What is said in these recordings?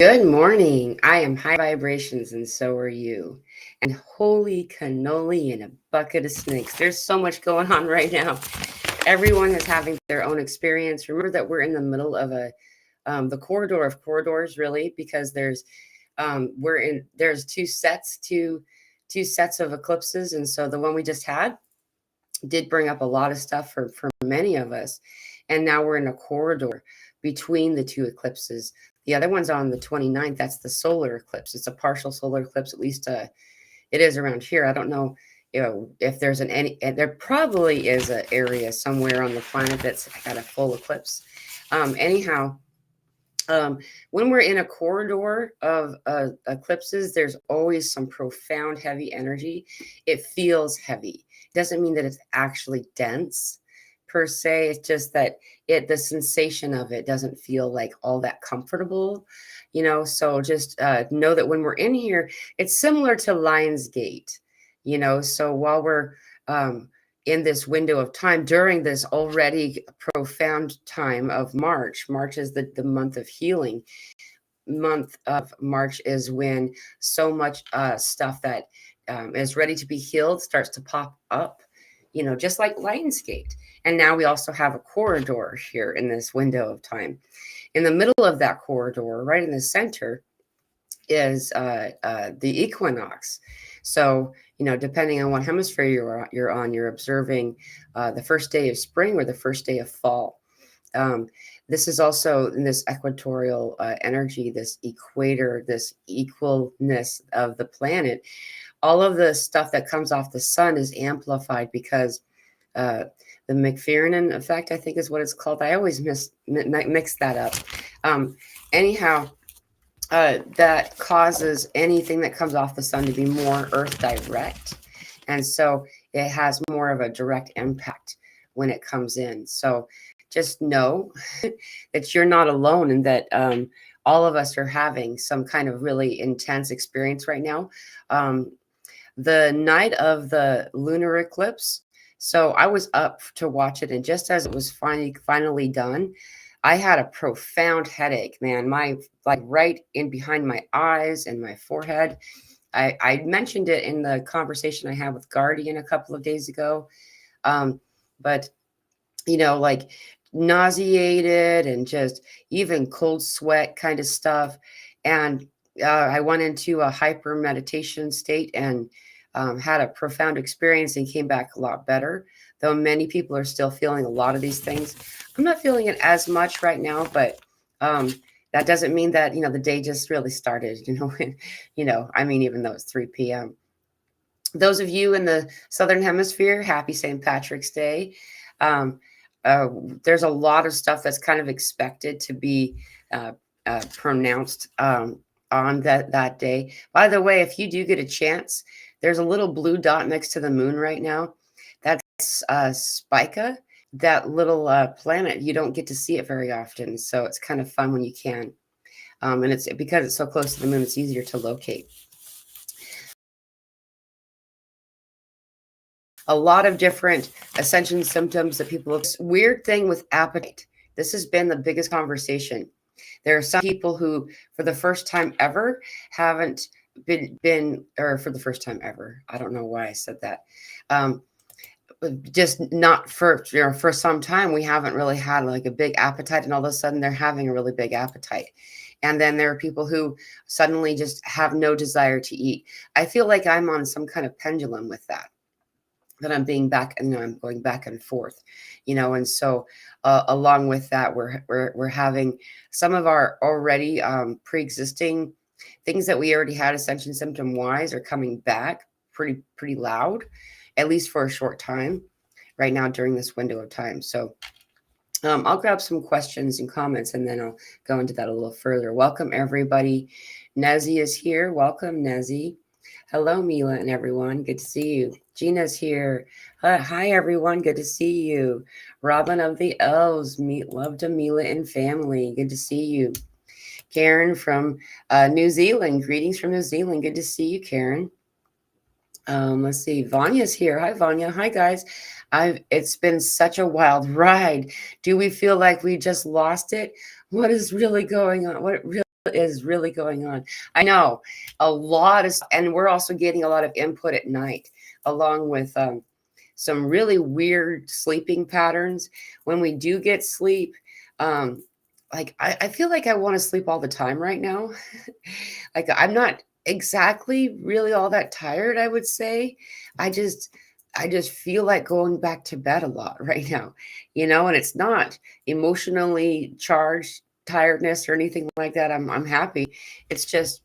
Good morning. I am high vibrations and so are you. And holy cannoli in a bucket of snakes. There's so much going on right now. Everyone is having their own experience. Remember that we're in the middle of the corridor of corridors, really, because there's two sets of eclipses, and so the one we just had did bring up a lot of stuff for many of us. And now we're in a corridor between the two eclipses. The other one's on the 29th. That's the solar eclipse. It's a partial solar eclipse, at least it is around here. I don't know, if there's there probably is an area somewhere on the planet that's got a full eclipse. Anyhow, when we're in a corridor of eclipses, there's always some profound heavy energy. It feels heavy. Doesn't mean that it's actually dense per se. It's just that the sensation of it doesn't feel like all that comfortable. So just know that when we're in here, it's similar to Lionsgate. So while we're in this window of time during this already profound time of March. March is the month of healing. Month of March is when so much stuff that is ready to be healed starts to pop up, just like Lionsgate. And now we also have a corridor here in this window of time. In the middle of that corridor, right in the center, is the equinox. So, depending on what hemisphere you're on, you're observing the first day of spring or the first day of fall. This is also in this equatorial energy, this equator, this equalness of the planet. All of the stuff that comes off the sun is amplified because the McPherson effect, I think is what it's called. I always mix that up. Anyhow, that causes anything that comes off the sun to be more earth direct. And so it has more of a direct impact when it comes in. So just know that you're not alone and that all of us are having some kind of really intense experience right now. The night of the lunar eclipse, so I was up to watch it, and just as it was finally done, I had a profound headache, man. My like right in behind my eyes and my forehead. I mentioned it in the conversation I had with Guardian a couple of days ago. But like nauseated and just even cold sweat kind of stuff. And I went into a hyper meditation state and had a profound experience and came back a lot better. Though many people are still feeling a lot of these things. I'm not feeling it as much right now, but that doesn't mean that, the day just really started, even though it's 3 p.m. Those of you in the Southern Hemisphere, happy St. Patrick's Day. There's a lot of stuff that's kind of expected to be pronounced on that day. By the way, if you do get a chance, there's a little blue dot next to the moon right now. That's Spica, that little planet. You don't get to see it very often, so it's kind of fun when you can. And it's because it's so close to the moon, it's easier to locate. A lot of different ascension symptoms that people have. Weird thing with appetite. This has been the biggest conversation. There are some people who, for the first time ever, haven't been or for the first time ever. I don't know why I said that. Just not for some time, we haven't really had like a big appetite, and all of a sudden they're having a really big appetite. And then there are people who suddenly just have no desire to eat. I feel like I'm on some kind of pendulum with that I'm being back, and I'm going back and forth, and so along with that, we're having some of our already pre-existing things that we already had ascension symptom wise are coming back pretty loud, at least for a short time right now during this window of time. So I'll grab some questions and comments, and then I'll go into that a little further. Welcome everybody. Nezzy is here. Welcome, Nezzy. Hello, Mila and everyone. Good to see you. Gina's here. Hi, everyone. Good to see you. Robin of the Elves. Love to Mila and family. Good to see you. Karen from New Zealand. Greetings from New Zealand. Good to see you, Karen. Let's see. Vanya's here. Hi, Vanya. Hi, guys. It's been such a wild ride. Do we feel like we just lost it? What is really going on? What really is really going on. I know a lot is, and we're also getting a lot of input at night, along with some really weird sleeping patterns. When we do get sleep, um, like I feel like I want to sleep all the time right now. Like I'm not exactly really all that tired, I would say. I just I just feel like going back to bed a lot right now, and it's not emotionally charged tiredness or anything like that. I'm happy. It's just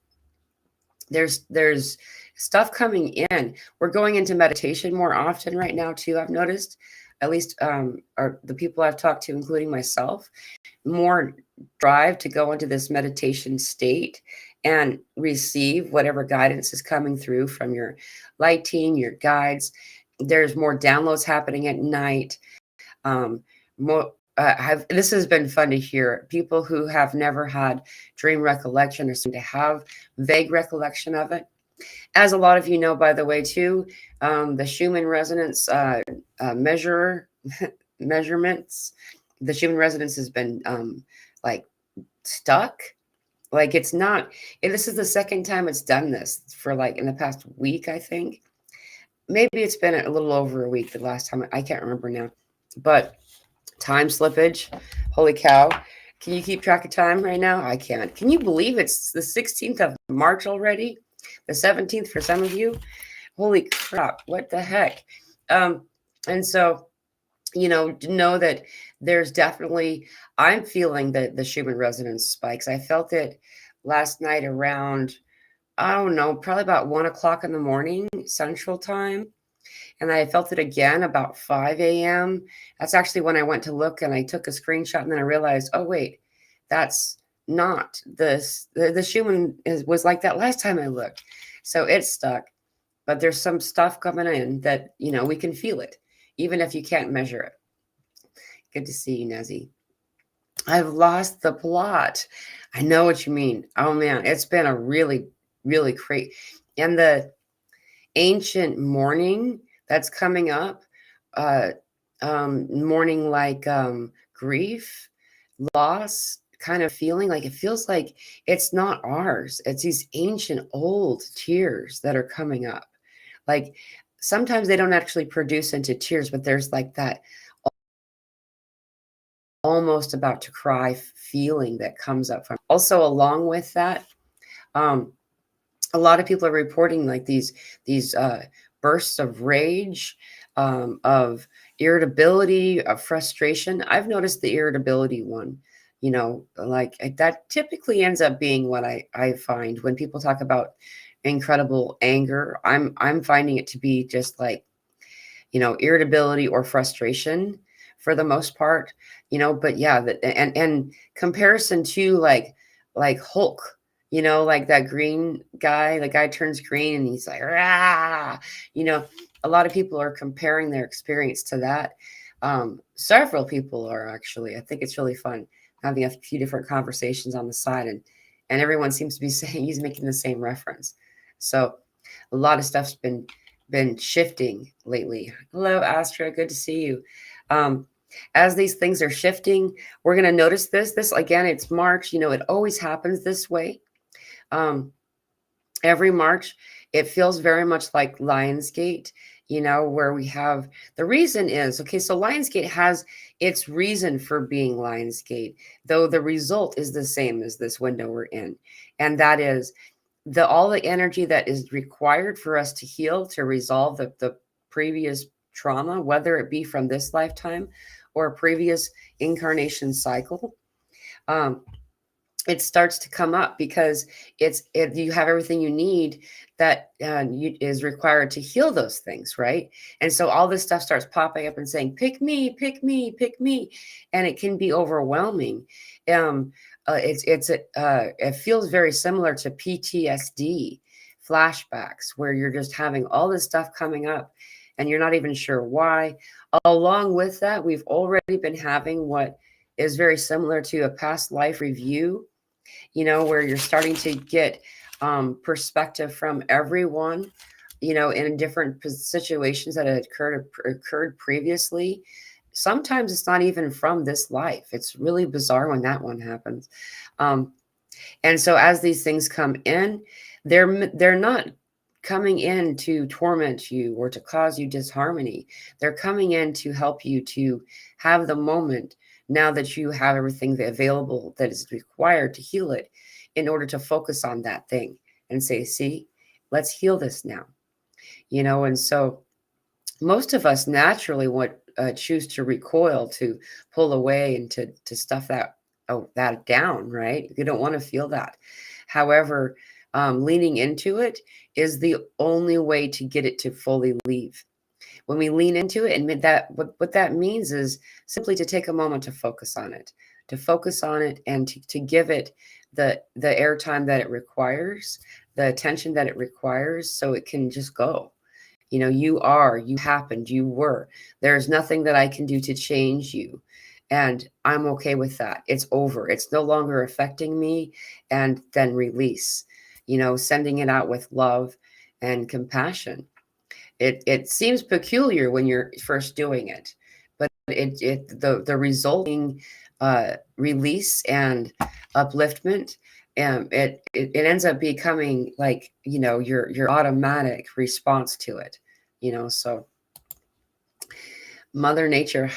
there's stuff coming in. We're going into meditation more often right now too, I've noticed. At least or the people I've talked to, including myself, more drive to go into this meditation state and receive whatever guidance is coming through from your light team, your guides. There's more downloads happening at night. Um, more, this has been fun to hear. People who have never had dream recollection or seem to have vague recollection of it. As a lot of you know, by the way, too, the Schumann resonance measurer measurements, the Schumann resonance has been like stuck. Like it's not. This is the second time it's done this for like in the past week, I think. Maybe it's been a little over a week. The last time I can't remember now, but time slippage. Holy cow. Can you keep track of time right now? I can't. Can you believe it's the 16th of March already? The 17th for some of you? Holy crap. What the heck? And so, know that there's definitely, I'm feeling the Schumann resonance spikes. I felt it last night around, I don't know, probably about 1 o'clock in the morning, Central Time. And I felt it again about 5 a.m. That's actually when I went to look and I took a screenshot and then I realized, oh, wait, that's not this. The Schumann was like that last time I looked. So it's stuck. But there's some stuff coming in that, we can feel it, even if you can't measure it. Good to see you, Nezzy. I've lost the plot. I know what you mean. Oh, man, it's been a really, really great. And the ancient mourning that's coming up, mourning like grief, loss, kind of feeling like it feels like it's not ours. It's these ancient old tears that are coming up. Like sometimes they don't actually produce into tears, but there's like that almost about to cry feeling that comes up from. Also, along with that, a lot of people are reporting like these bursts of rage, of irritability, of frustration. I've noticed the irritability one. Like that typically ends up being what I find when people talk about incredible anger. I'm finding it to be just like, irritability or frustration for the most part, but yeah, and comparison to like Hulk, like that green guy, the guy turns green and he's like, rah, a lot of people are comparing their experience to that. Several people are actually. I think it's really fun having a few different conversations on the side, and everyone seems to be saying he's making the same reference. So a lot of stuff's been shifting lately. Hello, Astra. Good to see you. As these things are shifting, we're going to notice this again. It's March. It always happens this way. Every March, it feels very much like Lionsgate, where we have the reason is okay. So Lionsgate has its reason for being Lionsgate, though the result is the same as this window we're in, and that is all the energy that is required for us to heal, to resolve the previous trauma, whether it be from this lifetime or a previous incarnation cycle. It starts to come up because you have everything you need that is required to heal those things, right? And so all this stuff starts popping up and saying, pick me, pick me, pick me. And it can be overwhelming. It feels very similar to PTSD flashbacks, where you're just having all this stuff coming up and you're not even sure why. Along with that, we've already been having what is very similar to a past life review, where you're starting to get perspective from everyone, in different situations that had occurred previously. Sometimes it's not even from this life. It's really bizarre when that one happens. And so as these things come in, they're not coming in to torment you or to cause you disharmony. They're coming in to help you to have the moment, now that you have everything available that is required to heal it, in order to focus on that thing and say, see, let's heal this now. And so most of us naturally choose to recoil, to pull away, and to stuff that down, right? You don't want to feel that. However, leaning into it is the only way to get it to fully leave. When we lean into it, and what that means is simply to take a moment to focus on it, and to give it the airtime that it requires, the attention that it requires, so it can just go. You happened, you were. There's nothing that I can do to change you. And I'm okay with that. It's over. It's no longer affecting me. And then release, sending it out with love and compassion. It seems peculiar when you're first doing it, but the resulting release and upliftment, it ends up becoming like, your automatic response to it. So Mother Nature,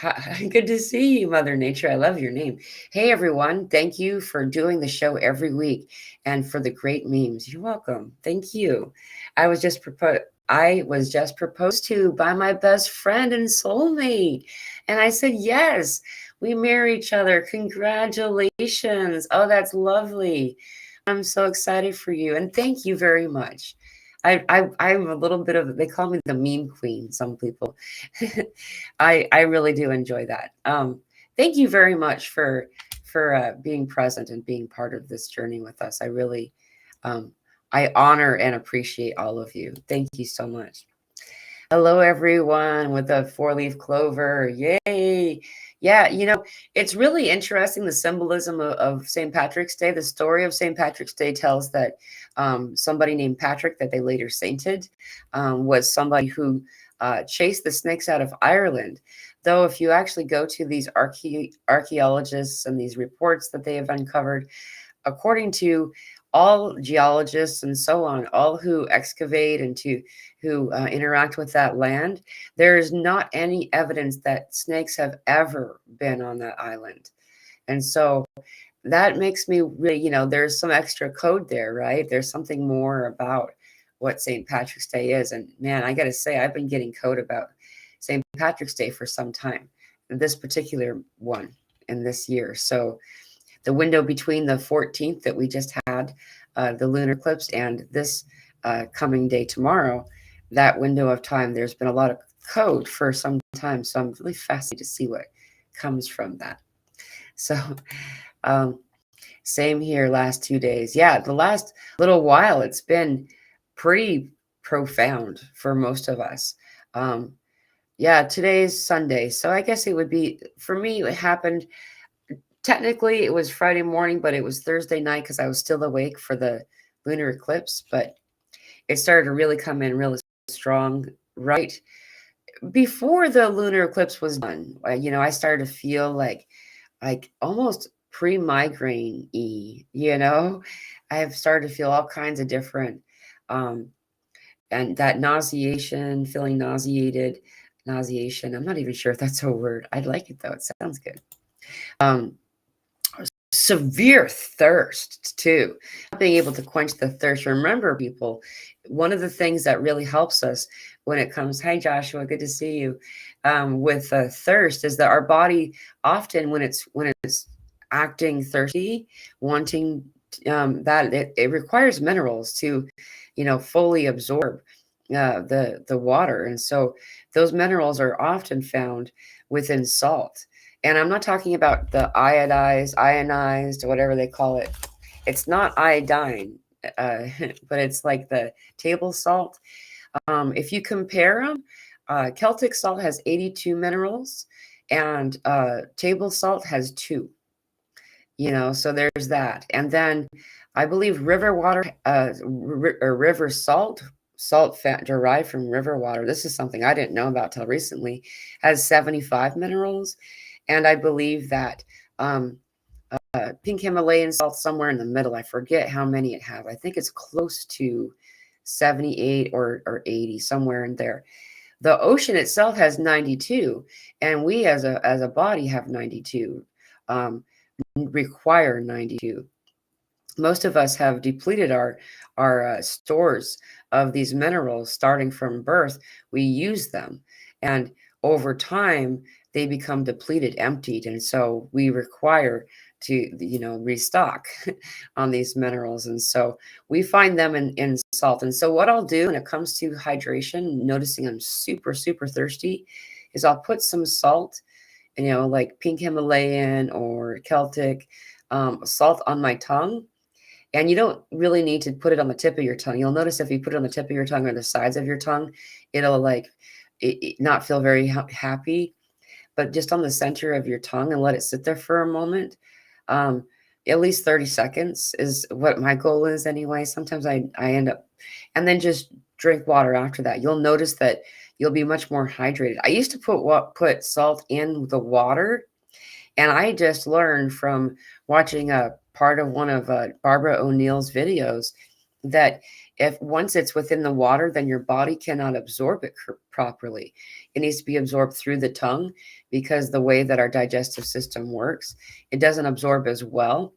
good to see you, Mother Nature. I love your name. Hey, everyone. Thank you for doing the show every week and for the great memes. You're welcome. Thank you. I was just proposed to by my best friend and soulmate. And I said, yes, we marry each other. Congratulations. Oh, that's lovely. I'm so excited for you. And thank you very much. I'm a little bit of, they call me the meme queen, some people. I really do enjoy that. Thank you very much for being present and being part of this journey with us. I honor and appreciate all of you. Thank you so much. Hello, everyone with a 4-leaf clover. Yay. Yeah, it's really interesting, the symbolism of St. Patrick's Day. The story of St. Patrick's Day tells that somebody named Patrick, that they later sainted, was somebody who chased the snakes out of Ireland. Though if you actually go to these archaeologists and these reports that they have uncovered, according to all geologists and so on, all who excavate and who interact with that land, there is not any evidence that snakes have ever been on that island. And so that makes me really, there's some extra code there, right? There's something more about what St. Patrick's Day is. And man, I got to say, I've been getting code about St. Patrick's Day for some time, this particular one in this year. So the window between the 14th that we just had, the lunar eclipse, and this coming day tomorrow, that window of time, there's been a lot of code for some time. So I'm really fascinated to see what comes from that. So same here, last 2 days. Yeah, the last little while, it's been pretty profound for most of us. Yeah, today's Sunday. So I guess it would be, for me, it happened, technically it was Friday morning, but it was Thursday night because I was still awake for the lunar eclipse. But it started to really come in really strong right before the lunar eclipse was done. I started to feel like almost pre-migraine-y, I have started to feel all kinds of different, and that feeling nauseation. I'm not even sure if that's a word. I'd like it though. It sounds good. Severe thirst too, not being able to quench the thirst. Remember, people, one of the things that really helps us when it comes, hi Joshua, good to see you, with thirst, is that our body often, when it's acting thirsty, wanting that it requires minerals to fully absorb the water. And so those minerals are often found within salt. And I'm not talking about the ionized, or whatever they call it. It's not iodine, but it's like the table salt. If you compare them, Celtic salt has 82 minerals, and table salt has 2. So there's that. And then I believe river water, or river salt fat derived from river water, this is something I didn't know about till recently, has 75 minerals. And I believe that pink Himalayan salt somewhere in the middle. I forget how many it has. I think it's close to 78 or 80, somewhere in there. The ocean itself has 92, and we as a body have 92, require 92. Most of us have depleted our stores of these minerals starting from birth. We use them, and over time they become depleted, emptied, and so we require to restock on these minerals. And so we find them in salt. And so what I'll do when it comes to hydration, noticing I'm super thirsty, is I'll put some salt, like pink Himalayan or Celtic salt on my tongue. And you don't really need to put it on the tip of your tongue. You'll notice if you put it on the tip of your tongue or the sides of your tongue, it'll it not feel very happy. But just on the center of your tongue and let it sit there for a moment. At least 30 seconds is what my goal is anyway. Sometimes I end up, and then just drink water after that. You'll notice that you'll be much more hydrated. I used to put salt in the water, and I just learned from watching a part of one of Barbara O'Neill's videos that if once it's within the water, then your body cannot absorb it properly. It needs to be absorbed through the tongue, because the way that our digestive system works, it doesn't absorb as well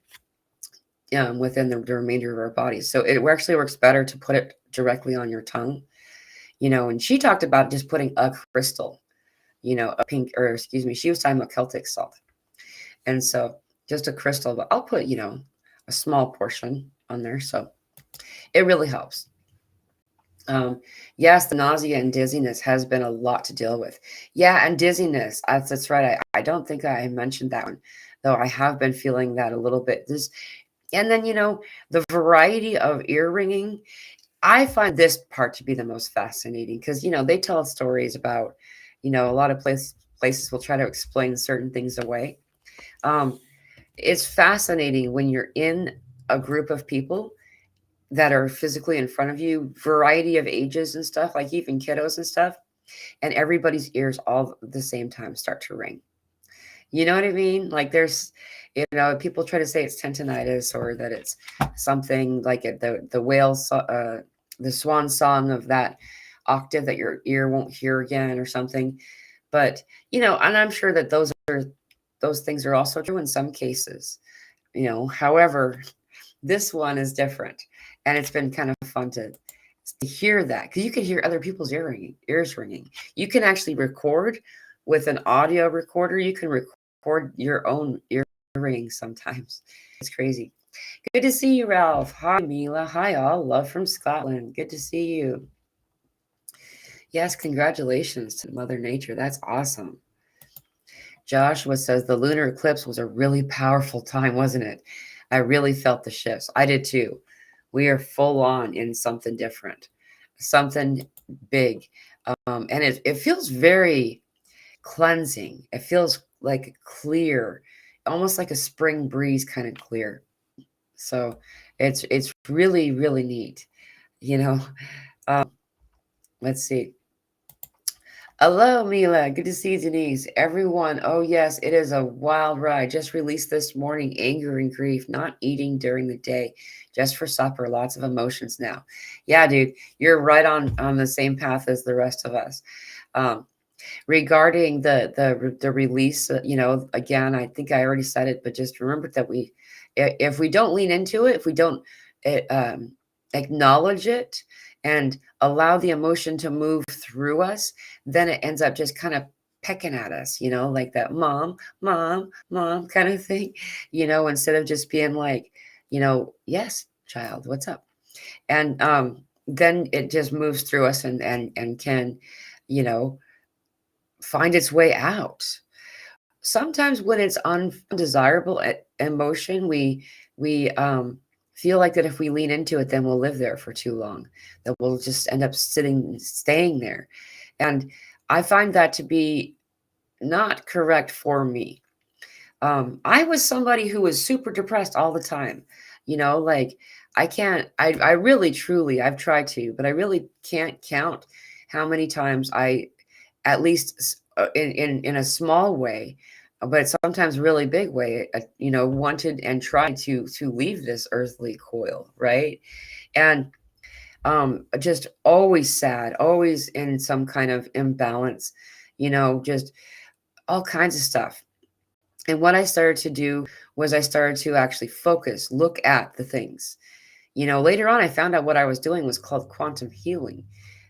within the remainder of our body. So it actually works better to put it directly on your tongue. And she talked about just putting a crystal, a pink, or excuse me, she was talking about Celtic salt. And so just a crystal, but I'll put, a small portion on there. So it really helps. Yes, the nausea and dizziness has been a lot to deal with. Yeah, and dizziness. That's right. I don't think I mentioned that one, though I have been feeling that a little bit. And then, the variety of ear ringing. I find this part to be the most fascinating because, they tell stories about, a lot of places will try to explain certain things away. It's fascinating when you're in a group of people that are physically in front of you, variety of ages and stuff, like even kiddos and stuff, and everybody's ears all at the same time start to ring. You know what I mean? Like there's, people try to say it's tendonitis or that it's something like the whale, the swan song of that octave that your ear won't hear again or something. But, and I'm sure that those things are also true in some cases, however, this one is different. And it's been kind of fun to hear that, because you can hear other people's ears ringing. You can actually record with an audio recorder. You can record your own ear ringing sometimes. It's crazy. Good to see you, Ralph. Hi, Mila. Hi, all. Love from Scotland. Good to see you. Yes, congratulations to Mother Nature. That's awesome. Joshua says the lunar eclipse was a really powerful time, wasn't it? I really felt the shifts. I did too. We are full on in something different, something big. And it feels very cleansing. It feels like clear, almost like a spring breeze kind of clear. So it's really, really neat. Let's see. Hello, Mila. Good to see you, Denise. Everyone. Oh, yes, it is a wild ride. Just released this morning, anger and grief, not eating during the day, just for supper. Lots of emotions now. Yeah, dude, you're right on the same path as the rest of us. Regarding the release, again, I think I already said it, but just remember that if we don't lean into it, if we don't acknowledge it and allow the emotion to move through us, then it ends up just kind of pecking at us, like that mom kind of thing, instead of just being like, yes, child, what's up? And then it just moves through us and can, find its way out. Sometimes when it's undesirable emotion, we feel like that if we lean into it, then we'll live there for too long, that we'll just end up staying there. And I find that to be not correct for me. I was somebody who was super depressed all the time, like I really, truly, I've tried to, but I really can't count how many times I, at least in a small way, but sometimes really big way, wanted and tried to leave this earthly coil, right? And just always sad, always in some kind of imbalance, just all kinds of stuff. And what I started to do was I started to actually focus, look at the things. Later on, I found out what I was doing was called quantum healing.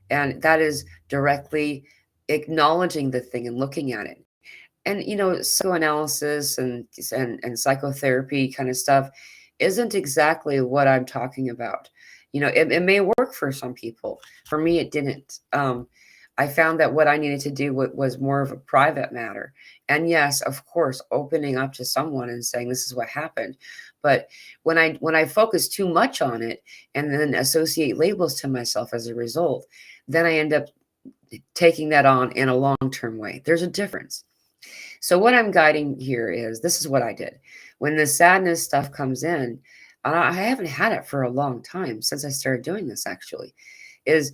And that is directly acknowledging the thing and looking at it. And, psychoanalysis and psychotherapy kind of stuff isn't exactly what I'm talking about. It may work for some people. For me, it didn't. I found that what I needed to do was more of a private matter. And yes, of course, opening up to someone and saying this is what happened. But when I focus too much on it and then associate labels to myself as a result, then I end up taking that on in a long-term way. There's a difference. So what I'm guiding here is this is what I did. When the sadness stuff comes in, and I haven't had it for a long time since I started doing this actually, is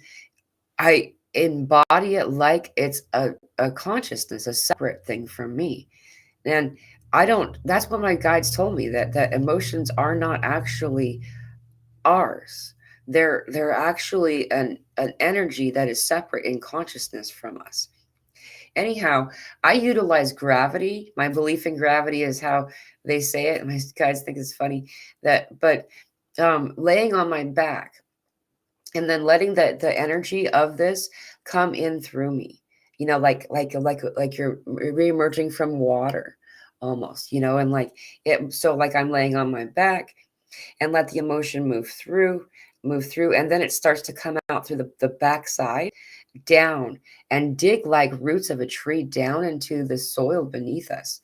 I embody it like it's a consciousness, a separate thing from me. And I don't, that's what my guides told me, that emotions are not actually ours. They're actually an energy that is separate in consciousness from us. Anyhow, I utilize gravity. My belief in gravity is how they say it. My guys think it's funny but laying on my back and then letting the energy of this come in through me, like you're reemerging from water almost, and like it. So like I'm laying on my back and let the emotion move through, and then it starts to come out through the backside down and dig like roots of a tree down into the soil beneath us.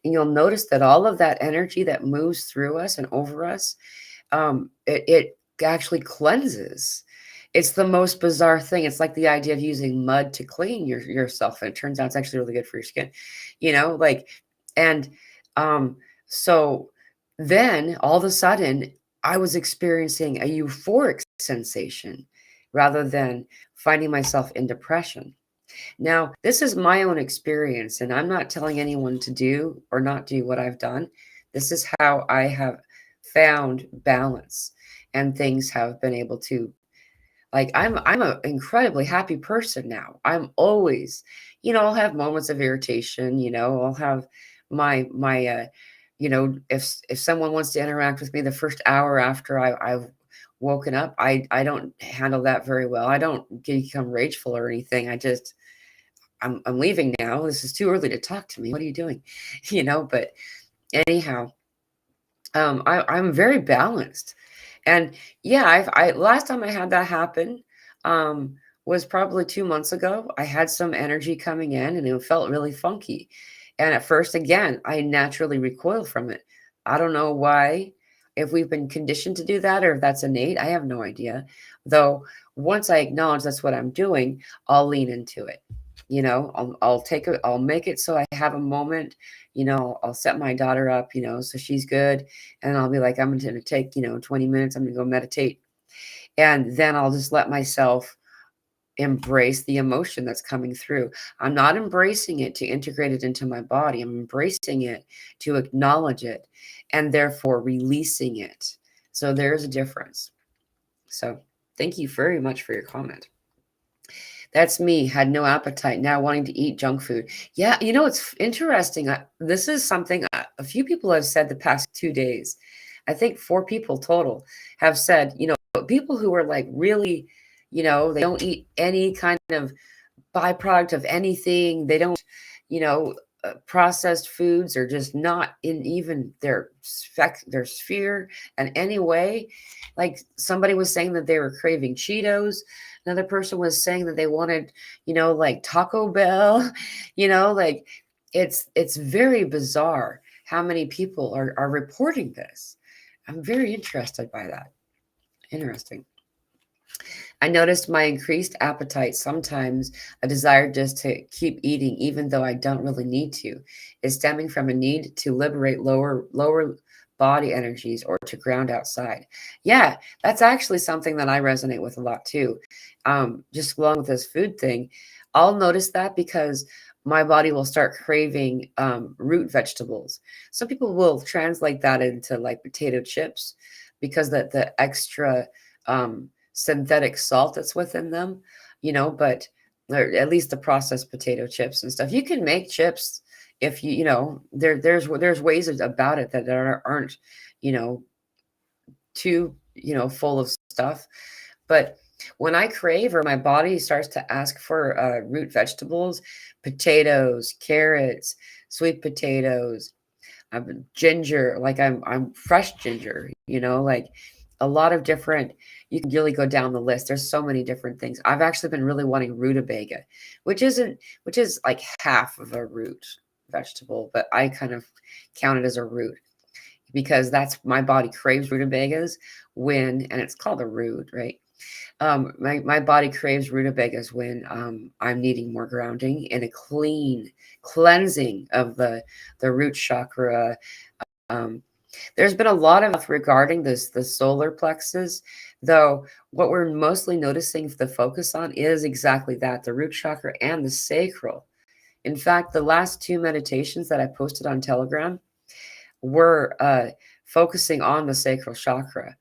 And you'll notice that all of that energy that moves through us and over us, it actually cleanses. It's the most bizarre thing. It's like the idea of using mud to clean yourself. And it turns out it's actually really good for your skin, like, and so then all of a sudden I was experiencing a euphoric sensation rather than finding myself in depression. Now, this is my own experience, and I'm not telling anyone to do or not do what I've done. This is how I have found balance, and things have been able to, like, I'm an incredibly happy person now. I'm always, I'll have moments of irritation, I'll have if someone wants to interact with me the first hour after I've woken up, I don't handle that very well. I don't become rageful or anything. I'm leaving now. This is too early to talk to me. What are you doing? But anyhow, I'm very balanced. And yeah, I last time I had that happen was probably 2 months ago. I had some energy coming in and it felt really funky. And at first, again, I naturally recoil from it. I don't know why, if we've been conditioned to do that or if that's innate. I have no idea. Though once I acknowledge that's what I'm doing, I'll lean into it. I'll make it so I have a moment. I'll set my daughter up, so she's good. And I'll be like, I'm going to take, 20 minutes. I'm going to go meditate. And then I'll just let myself embrace the emotion that's coming through. I'm not embracing it to integrate it into my body. I'm embracing it to acknowledge it and therefore releasing it. So there's a difference. So thank you very much for your comment. That's me, had no appetite, now wanting to eat junk food. Yeah, it's interesting. This is something a few people have said the past 2 days. I think 4 people total have said, people who are like really, they don't eat any kind of byproduct of anything. They don't, processed foods are just not in even their sphere in any way. Like somebody was saying that they were craving Cheetos. Another person was saying that they wanted, like Taco Bell, like it's very bizarre how many people are reporting this. I'm very interested by that. Interesting. I noticed my increased appetite, sometimes a desire just to keep eating, even though I don't really need to, is stemming from a need to liberate lower body energies or to ground outside. Yeah, that's actually something that I resonate with a lot too. Just along with this food thing, I'll notice that because my body will start craving root vegetables. Some people will translate that into like potato chips because the extra synthetic salt that's within them, but or at least the processed potato chips and stuff. You can make chips if there's ways about it that aren't, you know, too, full of stuff. But when I crave or my body starts to ask for root vegetables, potatoes, carrots, sweet potatoes, ginger, like I'm fresh ginger, like a lot of different. You can really go down the list. There's so many different things. I've actually been really wanting rutabaga, which is like half of a root vegetable, but I kind of count it as a root because that's my body craves rutabagas and it's called a root, right? My body craves rutabagas when I'm needing more grounding and a cleansing of the root chakra. Um, there's been a lot of regarding the solar plexus, though what we're mostly noticing the focus on is exactly that, the root chakra and the sacral. In fact, the last two meditations that I posted on Telegram were focusing on the sacral chakra.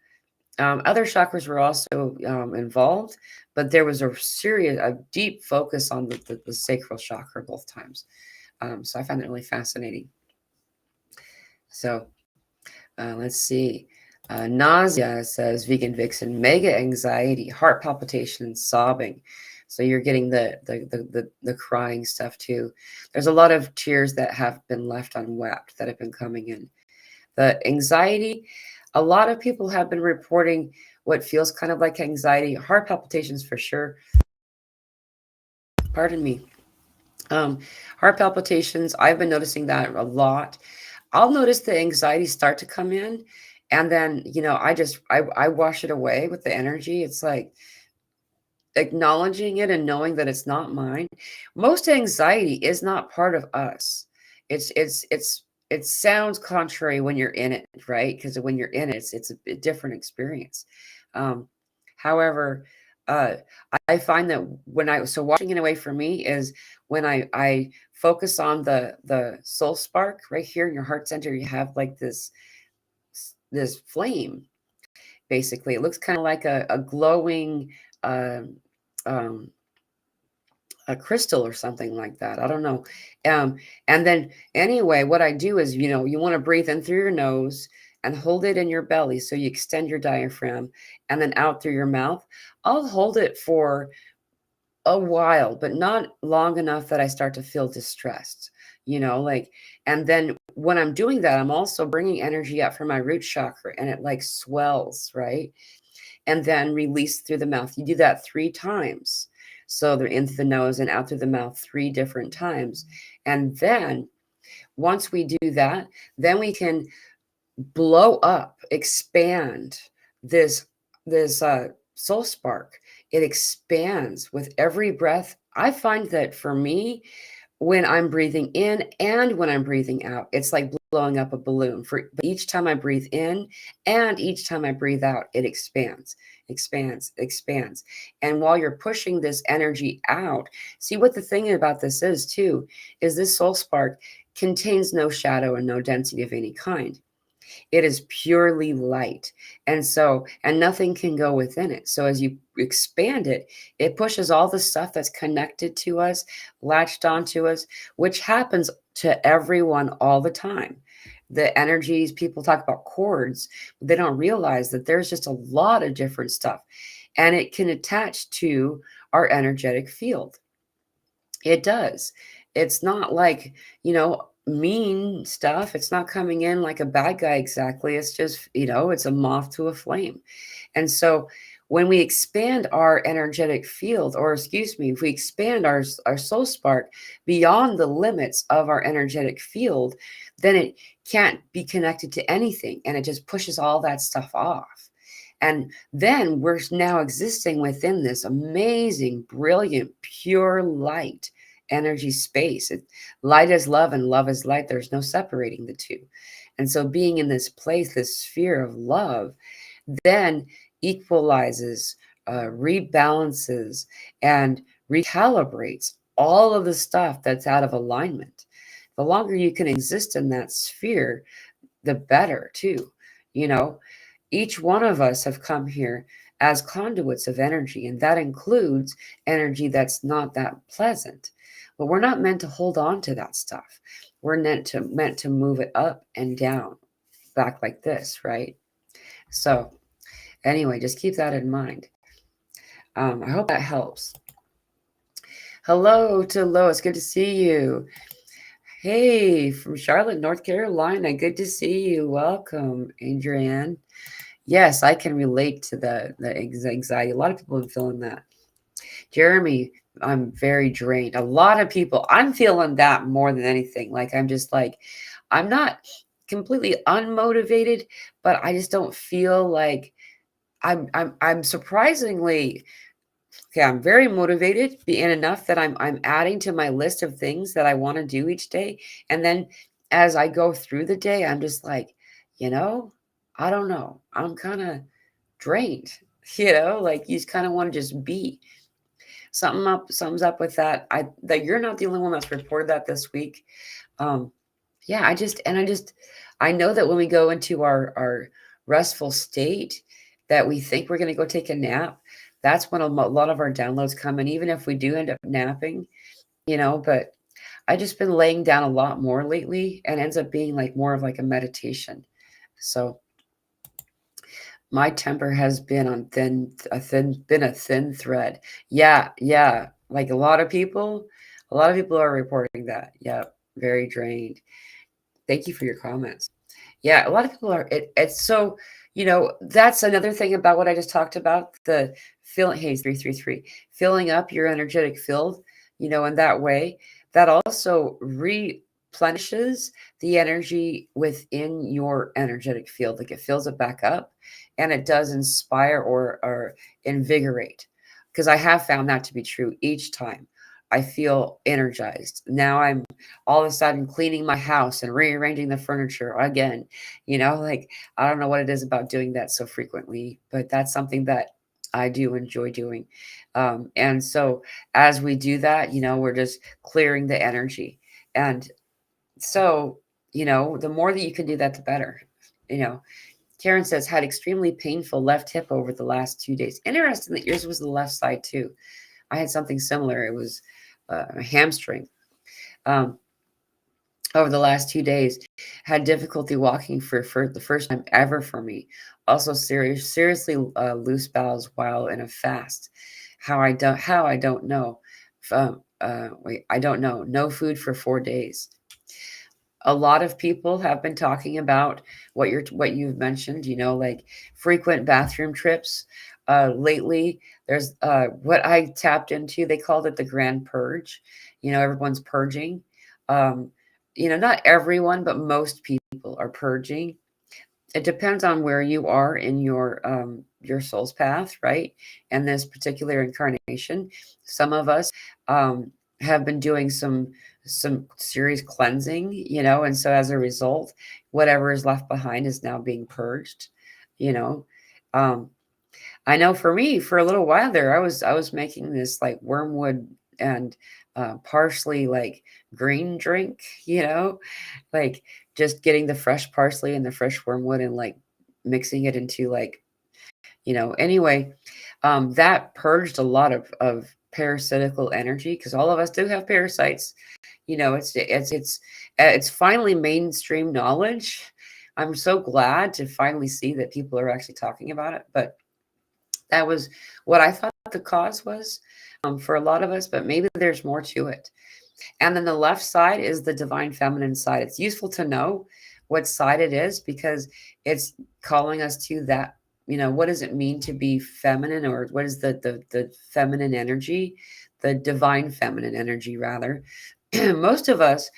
Other chakras were also involved, but there was a deep focus on the sacral chakra both times. So I found that really fascinating. So let's see. Nausea says vegan vixen, mega anxiety, heart palpitation, sobbing. So you're getting the crying stuff too. There's a lot of tears that have been left unwept that have been coming in. The anxiety, a lot of people have been reporting what feels kind of like anxiety, heart palpitations for sure. Pardon me. Heart palpitations, I've been noticing that a lot. I'll notice the anxiety start to come in, and then, I wash it away with the energy. It's like acknowledging it and knowing that it's not mine. Most anxiety is not part of us. It sounds contrary when you're in it, right? Because when you're in it, it's a different experience. Um, However, uh, I find that so washing it away for me is when I focus on the soul spark right here in your heart center. You have like this flame. Basically, it looks kind of like a glowing. Um, um, a crystal or something like that. I don't know. Um, and then anyway, what I do is, you want to breathe in through your nose and hold it in your belly. So you extend your diaphragm and then out through your mouth. I'll hold it for a while, but not long enough that I start to feel distressed, and then when I'm doing that, I'm also bringing energy up from my root chakra and it like swells, right? And then release through the mouth. You do that 3 times. So they're in through the nose and out through the mouth 3 different times. And then once we do that, then we can blow up, expand this soul spark. It expands with every breath. I find that for me, when I'm breathing in and when I'm breathing out, it's like blowing up a balloon. For each time I breathe in and each time I breathe out, it expands, expands, expands. And while you're pushing this energy out, see what the thing about this is too, is this soul spark contains no shadow and no density of any kind. It is purely light. And nothing can go within it. So as you expand it, it pushes all the stuff that's connected to us, latched onto us, which happens to everyone all the time. The energies, people talk about cords, but they don't realize that there's just a lot of different stuff. And it can attach to our energetic field. It does. It's not like, mean stuff. It's not coming in like a bad guy exactly. It's just, it's a moth to a flame. And so when we expand our energetic field, or excuse me, if we expand our soul spark beyond the limits of our energetic field, then it can't be connected to anything. And it just pushes all that stuff off. And then we're now existing within this amazing, brilliant, pure light energy space. Light is love and love is light. There's no separating the two. And so being in this place, this sphere of love, then equalizes, rebalances, and recalibrates all of the stuff that's out of alignment. The longer you can exist in that sphere, the better too. You know, each one of us have come here as conduits of energy, and that includes energy that's not that pleasant. But we're not meant to hold on to that stuff. We're meant to move it up and down, back like this, right? So anyway, just keep that in mind. I hope that helps. Hello to Lois. Good to see you. Hey, from Charlotte, North Carolina. Good to see you. Welcome, Adrienne. Yes, I can relate to the anxiety. A lot of people have been feeling that. Jeremy, I'm very drained. A lot of people, I'm feeling that more than anything. Like I'm just like, I'm not completely unmotivated, but I just don't feel like I'm surprisingly okay. I'm very motivated, and enough that I'm adding to my list of things that I want to do each day. And then as I go through the day, I'm just like, you know, I don't know. I'm kind of drained. Like you just kind of want to just be. Something's up with that. That you're not the only one that's reported that this week. Um, yeah, I know that when we go into our restful state, that we think we're going to go take a nap, that's when a lot of our downloads come. And even if we do end up napping, but I just been laying down a lot more lately, and ends up being like more of like a meditation. So my temper has been a thin thread. Yeah. Like a lot of people are reporting that. Yeah, very drained. Thank you for your comments. Yeah, a lot of people are. It's so, that's another thing about what I just talked about. The feeling, hey, 333, filling up your energetic field, in that way, that also replenishes the energy within your energetic field. Like it fills it back up, and it does inspire or invigorate. Because I have found that to be true each time. I feel energized. Now I'm all of a sudden cleaning my house and rearranging the furniture again. Like I don't know what it is about doing that so frequently, but that's something that I do enjoy doing. And so as we do that, we're just clearing the energy. And so, the more that you can do that, the better. Karen says, had extremely painful left hip over the last 2 days. Interesting that yours was the left side too. I had something similar. It was a hamstring. Over the last 2 days, had difficulty walking for the first time ever for me. Also seriously loose bowels while in a fast. How I don't know. I don't know. No food for 4 days. A lot of people have been talking about what you've mentioned, like frequent bathroom trips. Lately, there's what I tapped into. They called it the grand purge. Everyone's purging. Not everyone, but most people are purging. It depends on where you are in your soul's path, right? And this particular incarnation, some of us have been doing some serious cleansing, and so as a result, whatever is left behind is now being purged. you know um I know for me, for a little while there, I was making this like wormwood and parsley like green drink, like just getting the fresh parsley and the fresh wormwood and like mixing it into like, anyway, that purged a lot of parasitical energy, because all of us do have parasites. It's finally mainstream knowledge. I'm so glad to finally see that people are actually talking about it. But that was what I thought the cause was, for a lot of us, but maybe there's more to it. And then the left side is the divine feminine side. It's useful to know what side it is, because it's calling us to that. What does it mean to be feminine, or what is the feminine energy, the divine feminine energy, rather? Most of us,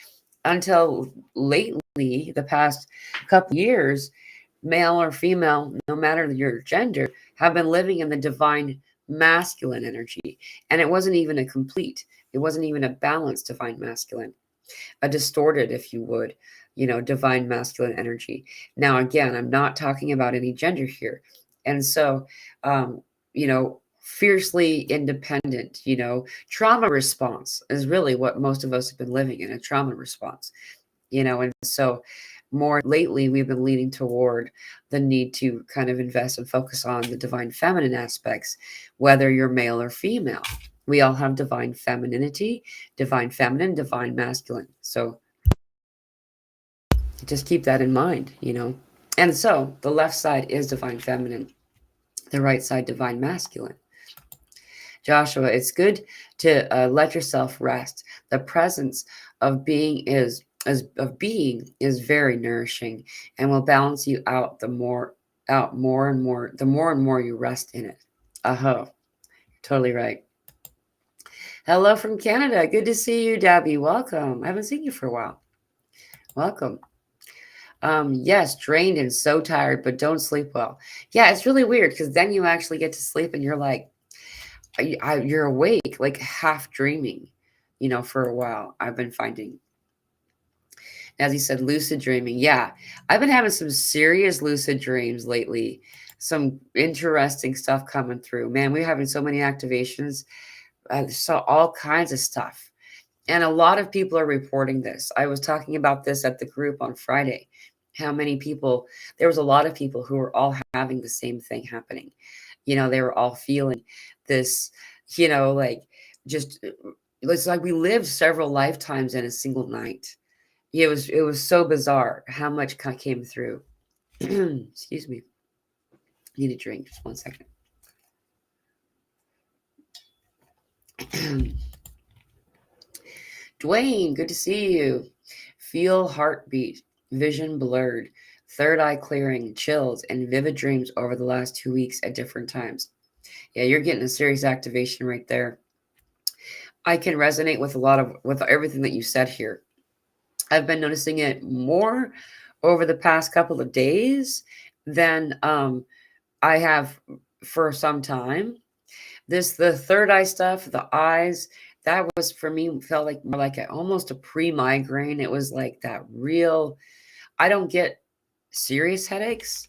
until lately, the past couple years, male or female, no matter your gender, have been living in the divine masculine energy. And it wasn't even a balanced divine masculine, a distorted, if you would, divine masculine energy. Now, again, I'm not talking about any gender here. And so, um, you know, fiercely independent, trauma response is really what most of us have been living in, a trauma response, and so more lately we've been leaning toward the need to kind of invest and focus on the divine feminine aspects, whether you're male or female. We all have divine femininity, divine feminine, divine masculine. So just keep that in mind. And so the left side is divine feminine, the right side divine masculine. Joshua, it's good to let yourself rest. The presence of being is very nourishing and will balance you out more and more the more and more you rest in it. Totally right. Hello from Canada. Good to see you, Dabby. Welcome. I haven't seen you for a while. Welcome. Yes, drained and so tired, but don't sleep well. Yeah, it's really weird because then you actually get to sleep and you're like, you're awake, like half dreaming, for a while. I've been finding, as he said, lucid dreaming. Yeah, I've been having some serious lucid dreams lately. Some interesting stuff coming through. Man, we're having so many activations. I saw all kinds of stuff. And a lot of people are reporting this. I was talking about this at the group on Friday. How many people, there was a lot of people who were all having the same thing happening. They were all feeling this, like just, it's like we lived several lifetimes in a single night. It was so bizarre how much came through. Excuse me. Need a drink. Just 1 second. Dwayne, good to see you. Feel heartbeat, vision blurred, third eye clearing, chills, and vivid dreams over the last 2 weeks at different times. Yeah, you're getting a serious activation right there. I can resonate with everything that you said here. I've been noticing it more over the past couple of days than I have for some time. The third eye stuff, the eyes, that was for me felt like more like almost a pre-migraine. It was like that real. I don't get serious headaches,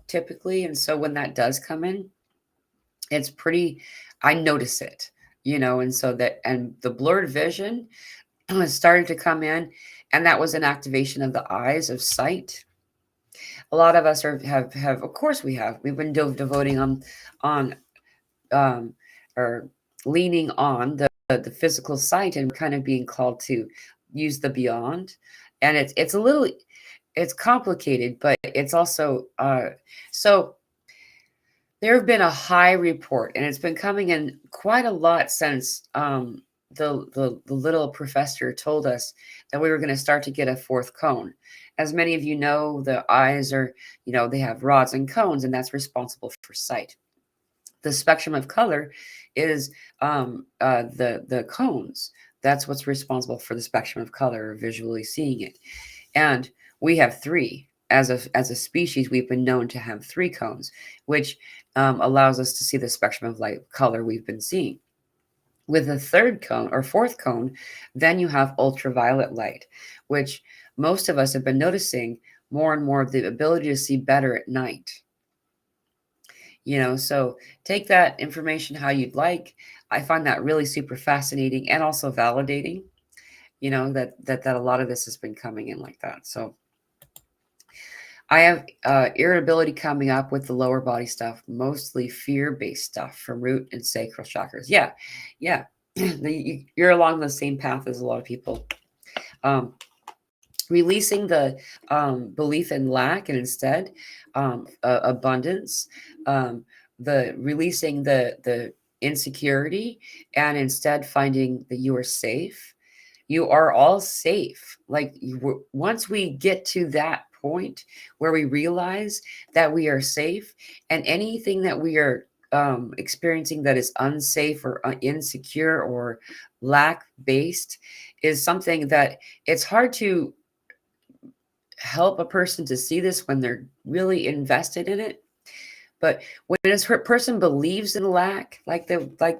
typically, and so when that does come in, it's pretty. I notice it, and so and the blurred vision started to come in, and that was an activation of the eyes of sight. A lot of us have of course we've been devoting on or leaning on the physical sight, and kind of being called to use the beyond. And it's complicated, but it's also so there have been a high report, and it's been coming in quite a lot since the little professor told us that we were going to start to get a fourth cone. As many of you know, the eyes are, they have rods and cones, and that's responsible for sight. The spectrum of color is the cones. That's what's responsible for the spectrum of color, or visually seeing it. And we have three. As a species, we've been known to have 3 cones, which allows us to see the spectrum of light color we've been seeing. With a third cone or fourth cone, then you have ultraviolet light, which most of us have been noticing more and more, the ability to see better at night. So take that information how you'd like. I find that really super fascinating and also validating, that a lot of this has been coming in like that. So I have irritability coming up with the lower body stuff, mostly fear-based stuff from root and sacral chakras. Yeah. You're along the same path as a lot of people. Releasing the belief in lack, and instead abundance. The releasing the insecurity, and instead finding that you are safe. You are all safe. Like once we get to that point where we realize that we are safe, and anything that we are experiencing that is unsafe or insecure or lack based is something that it's hard to help a person to see this when they're really invested in it. But when a person believes in lack, like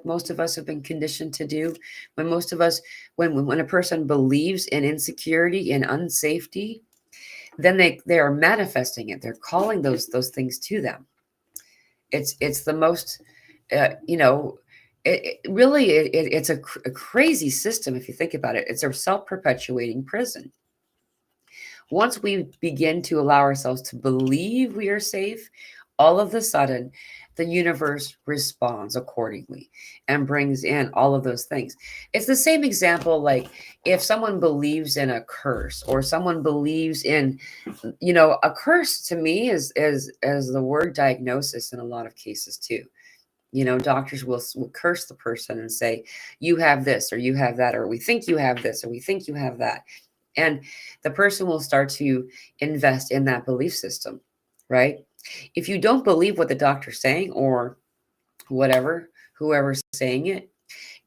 most of us have been conditioned to do, when a person believes in insecurity and unsafety, then they are manifesting it. They're calling those things to them. It's the most you know, it really it's a crazy system if you think about it. It's a self-perpetuating prison. Once we begin to allow ourselves to believe we are safe, all of a sudden the universe responds accordingly and brings in all of those things. It's the same example like if someone believes in a curse or someone believes in, a curse to me is as the word diagnosis in a lot of cases too. Doctors will curse the person and say, you have this, or you have that, or we think you have this, or we think you have that. And the person will start to invest in that belief system, right? If you don't believe what the doctor's saying or whatever, whoever's saying it,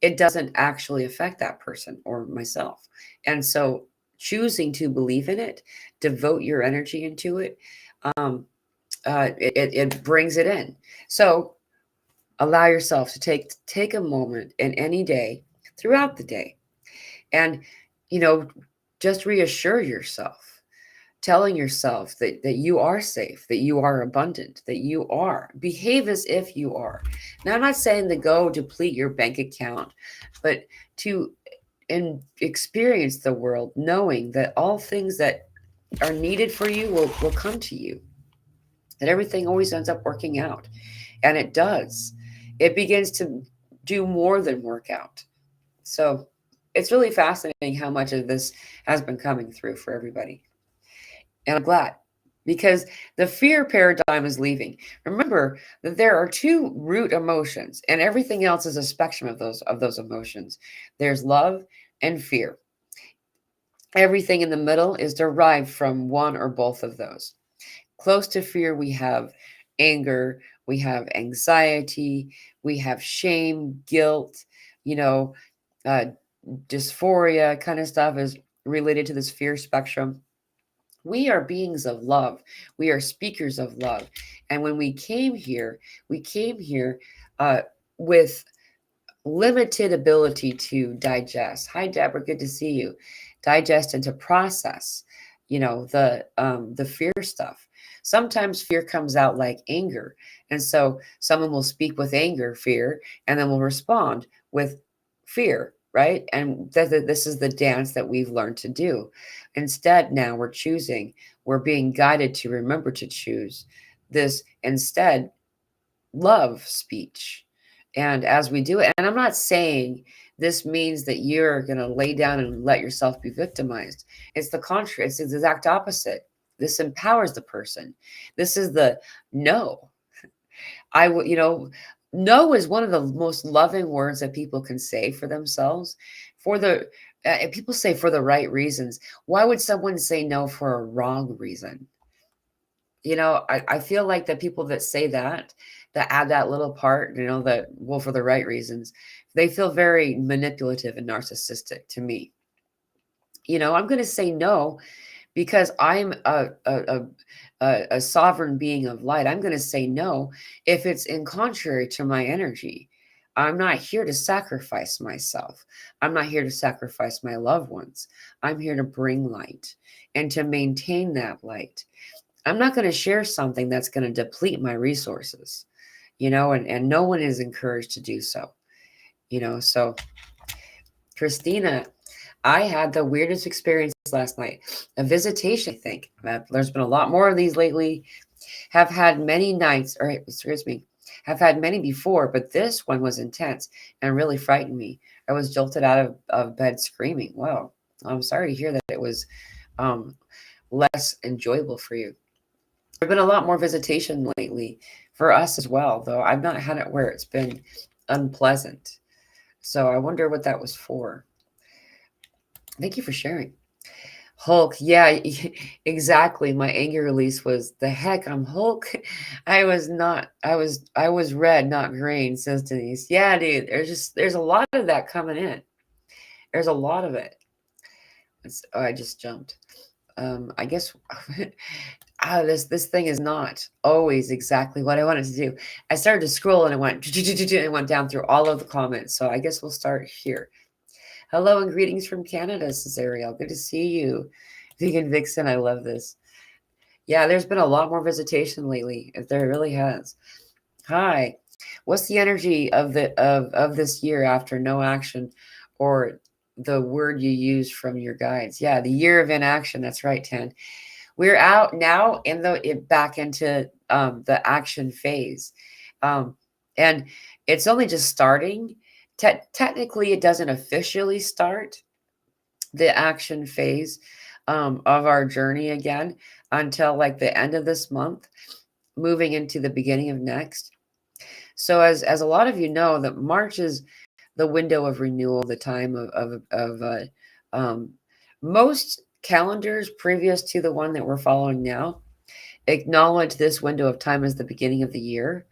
it doesn't actually affect that person or myself. And so choosing to believe in it, devote your energy into it, um, it brings it in. So allow yourself to take a moment in any day throughout the day and you know just reassure yourself, telling yourself that you are safe, that you are abundant, that you are, behave as if you are. Now, I'm not saying to go deplete your bank account, but to experience the world knowing that all things that are needed for you will come to you, that everything always ends up working out. And it does. It begins to do more than work out. So it's really fascinating how much of this has been coming through for everybody. And I'm glad because the fear paradigm is leaving. Remember that there are two root emotions, and everything else is a spectrum of those emotions. There's love and fear. Everything in the middle is derived from one or both of those. Close to fear, we have anger, we have anxiety, we have shame, guilt, you know, uh, dysphoria kind of stuff is related to this fear spectrum. We are beings of love. We are speakers of love. And when we came here uh, with limited ability to digest. Hi, Deborah. Good to see you. Digest and to process, the fear stuff. Sometimes fear comes out like anger, and so someone will speak with anger, fear, and then will respond with fear, right? And this is the dance that we've learned to do. Instead, now we're choosing. We're being guided to remember to choose this instead love speech. And as we do it, and I'm not saying this means that you're going to lay down and let yourself be victimized. It's the contrary, it's the exact opposite. This empowers the person. This is the no. I will, no is one of the most loving words that people can say for themselves. For the people say for the right reasons. Why would someone say no for a wrong reason? I feel like the people that say that add that little part, that well, for the right reasons, they feel very manipulative and narcissistic to me. I'm going to say no because I'm a sovereign being of light. I'm going to say no if it's in contrary to my energy. I'm not here to sacrifice myself. I'm not here to sacrifice my loved ones. I'm here to bring light and to maintain that light. I'm not going to share something that's going to deplete my resources, and no one is encouraged to do so, So, Christina, I had the weirdest experience last night. A visitation, I think. There's been a lot more of these lately. Have had many nights, or excuse me, have had many before, but this one was intense and really frightened me. I was jolted out of bed screaming. Wow. I'm sorry to hear that it was um, less enjoyable for you. There's been a lot more visitation lately for us as well, though I've not had it where it's been unpleasant. So I wonder what that was for. Thank you for sharing. Hulk, yeah, exactly. My anger release was the heck. I'm Hulk. I was red, not green, says Denise. Yeah, dude. There's a lot of that coming in. There's a lot of it. I just jumped. I guess this thing is not always exactly what I wanted to do. I started to scroll and it went down through all of the comments. So I guess we'll start here. Hello and greetings from Canada, says Ariel. Good to see you. Vegan Vixen, I love this. Yeah, there's been a lot more visitation lately. There really has. Hi. What's the energy of this year after no action, or the word you use from your guides? Yeah, the year of inaction. That's right, Tan. We're out now in back into the action phase, um, and it's only just starting. Technically, it doesn't officially start the action phase of our journey again until like the end of this month, moving into the beginning of next. So as a lot of you know, that March is the window of renewal, the time of most calendars previous to the one that we're following now acknowledge this window of time as the beginning of the year.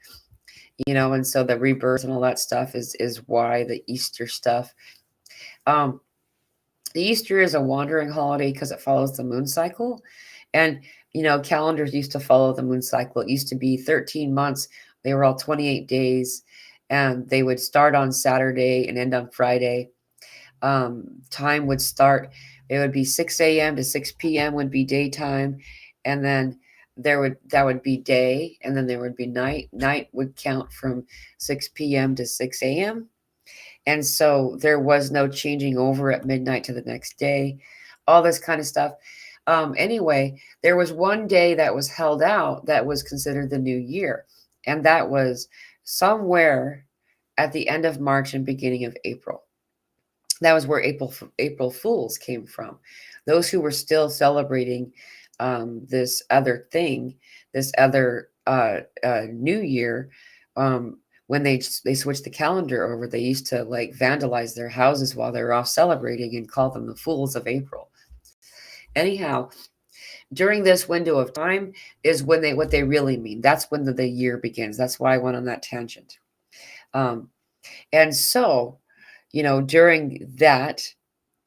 And so the rebirth and all that stuff is why the Easter stuff. Um, the Easter is a wandering holiday because it follows the moon cycle, and calendars used to follow the moon cycle. It used to be 13 months. They were all 28 days, and they would start on Saturday and end on Friday. Time would start. It would be 6 a.m. to 6 p.m. would be daytime, and then that would be day, and then there would be night. Night would count from 6 p.m. to 6 a.m. And so there was no changing over at midnight to the next day, all this kind of stuff. Anyway, there was one day that was held out that was considered the new year, and that was somewhere at the end of March and beginning of April. That was where April Fools came from. Those who were still celebrating this other thing, this other New Year. When they switched the calendar over, they used to like vandalize their houses while they were off celebrating and call them the Fools of April. Anyhow, during this window of time is when what they really mean. That's when the year begins. That's why I went on that tangent. And so, during that,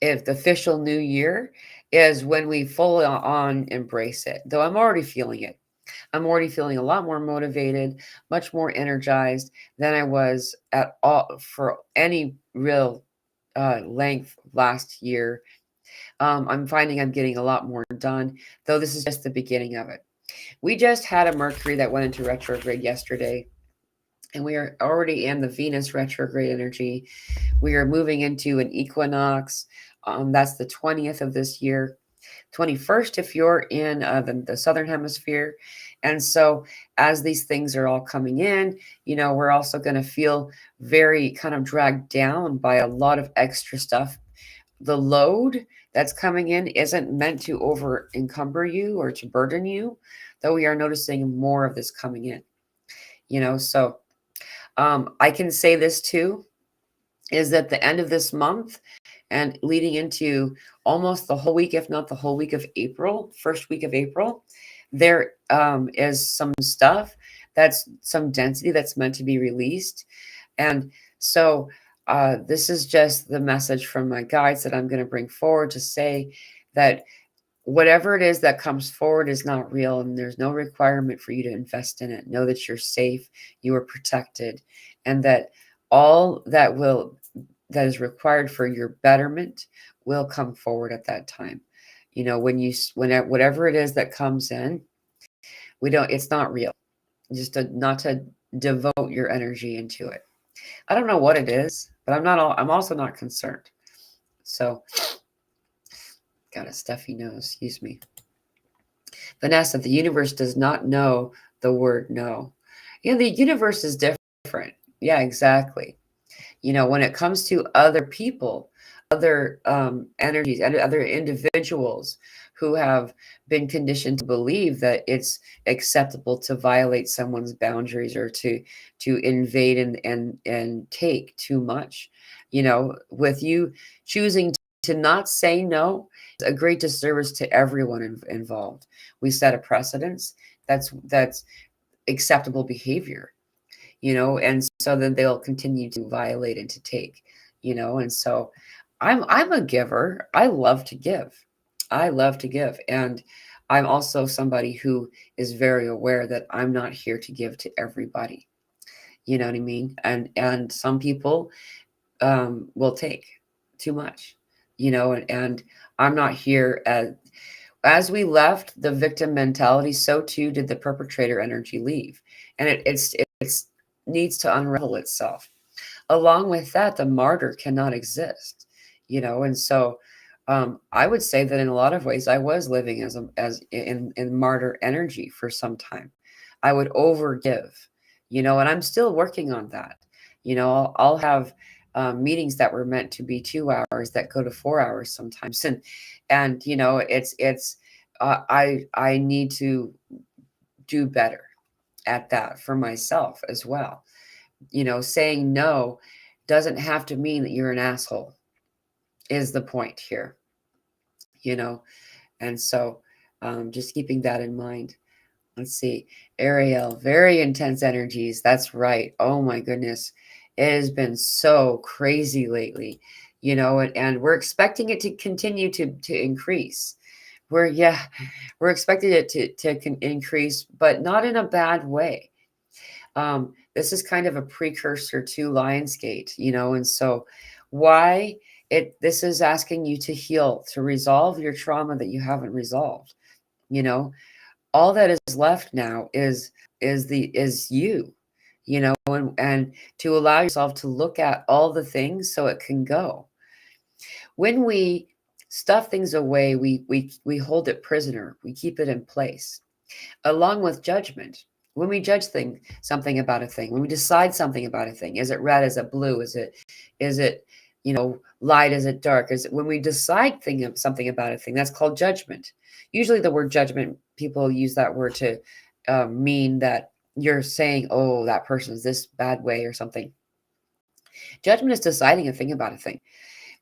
if the official new year is when we full on embrace it, though I'm already feeling it. I'm already feeling a lot more motivated, much more energized than I was at all for any real length last year. I'm finding I'm getting a lot more done, though this is just the beginning of it. We just had a Mercury that went into retrograde yesterday, and we are already in the Venus retrograde energy. We are moving into an equinox. That's the 20th of this year. 21st if you're in the southern hemisphere. And so as these things are all coming in, we're also going to feel very kind of dragged down by a lot of extra stuff. The load that's coming in isn't meant to over encumber you or to burden you, though we are noticing more of this coming in. So I can say this too, is that the end of this month and leading into almost the whole week, if not the whole week of April, first week of April, there is some stuff that's some density that's meant to be released. And so this is just the message from my guides that I'm going to bring forward to say that whatever it is that comes forward is not real, and there's no requirement for you to invest in it. Know that you're safe, you are protected, and that all that is required for your betterment will come forward at that time. Whatever it is that comes in, it's not real. Just not to devote your energy into it. I don't know what it is, but I'm also not concerned. So got a stuffy nose, excuse me. Vanessa, the universe does not know the word no. The universe is different. Yeah, exactly. When it comes to other people, other energies, and other individuals who have been conditioned to believe that it's acceptable to violate someone's boundaries or to invade and take too much, with you choosing to not say no, it's a great disservice to everyone involved. We set a precedence that's acceptable behavior, and so then they'll continue to violate and to take, and so I'm a giver. I love to give. And I'm also somebody who is very aware that I'm not here to give to everybody. You know what I mean? And some people will take too much, and I'm not here as we left the victim mentality, so too did the perpetrator energy leave. And it's needs to unravel itself. Along with that, the martyr cannot exist, and so I would say that in a lot of ways I was living as in martyr energy for some time. I would overgive, and I'm still working on that. I'll have meetings that were meant to be 2 hours that go to 4 hours sometimes, and I need to do better at that for myself as well. Saying no doesn't have to mean that you're an asshole, is the point here, you know? And so just keeping that in mind. Let's see. Ariel, very intense energies. That's right. Oh my goodness. It has been so crazy lately, and we're expecting it to continue to increase. We're expecting it to increase, but not in a bad way. This is kind of a precursor to Lionsgate, and so why this is asking you to heal, to resolve your trauma that you haven't resolved. You know, all that is left now is you, and to allow yourself to look at all the things so it can go. When we stuff things away, we hold it prisoner, we keep it in place along with judgment. When we judge something about a thing, when we decide something about a thing, is it red, is it blue, is it light, is it dark, is it, when we decide something about a thing, that's called judgment. Usually the word judgment, people use that word to mean that you're saying, oh, that person's this bad way or something. Judgment is deciding a thing about a thing.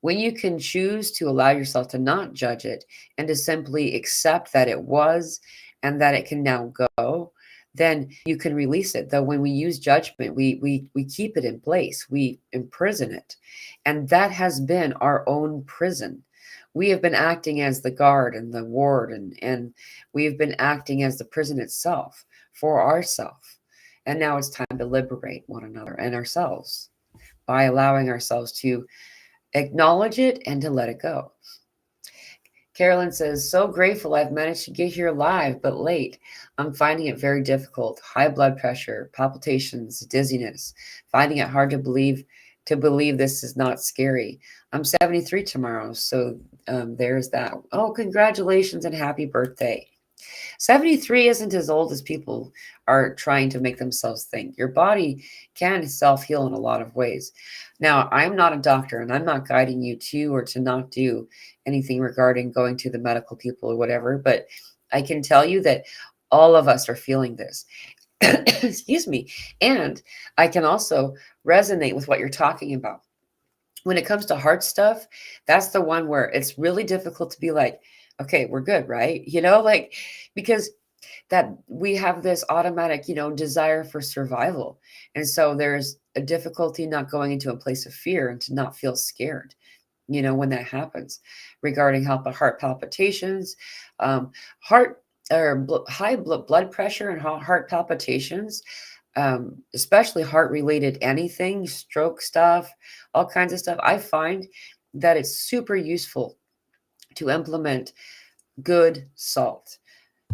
When you can choose to allow yourself to not judge it and to simply accept that it was and that it can now go, then you can release it. Though when we use judgment, we keep it in place, we imprison it. And that has been our own prison. We have been acting as the guard and the ward, and we've been acting as the prison itself for ourselves. And now it's time to liberate one another and ourselves by allowing ourselves to acknowledge it and to let it go. Carolyn says, so grateful I've managed to get here live, but late. I'm finding it very difficult. High blood pressure, palpitations, dizziness. Finding it hard to believe this is not scary. I'm 73 tomorrow, so there's that. Oh, congratulations and happy birthday. 73 isn't as old as people are trying to make themselves think. Your body can self-heal in a lot of ways. Now, I'm not a doctor, and I'm not guiding you to or to not do anything regarding going to the medical people or whatever, but I can tell you that all of us are feeling this. Excuse me. And I can also resonate with what you're talking about. When it comes to heart stuff, that's the one where it's really difficult to be like, okay, we're good, right? Because that we have this automatic, desire for survival. And so there's a difficulty not going into a place of fear and to not feel scared, when that happens. Regarding heart palpitations, heart or high blood pressure and heart palpitations, especially heart related anything, stroke stuff, all kinds of stuff. I find that it's super useful to implement good salt,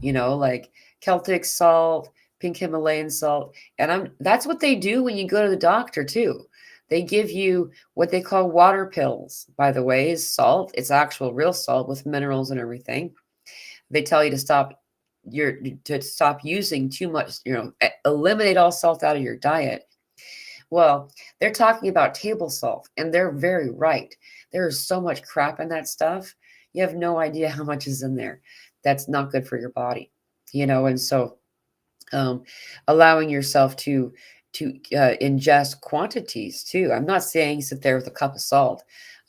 like Celtic salt, pink Himalayan salt. And that's what they do when you go to the doctor too. They give you what they call water pills, by the way, is salt. It's actual real salt with minerals and everything. They tell you to stop using too much, eliminate all salt out of your diet. Well, they're talking about table salt, and they're very right. There is so much crap in that stuff. You have no idea how much is in there. That's not good for your body, and so allowing yourself to ingest quantities too. I'm not saying sit there with a cup of salt,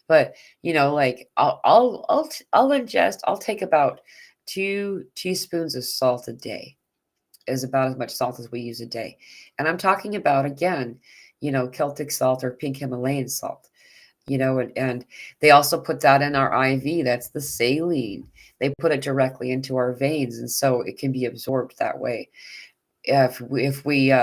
but like I'll ingest. I'll take about 2 teaspoons of salt a day. Is about as much salt as we use a day, and I'm talking about again, Celtic salt or pink Himalayan salt. And they also put that in our IV. That's the saline. They put it directly into our veins, and so it can be absorbed that way. If we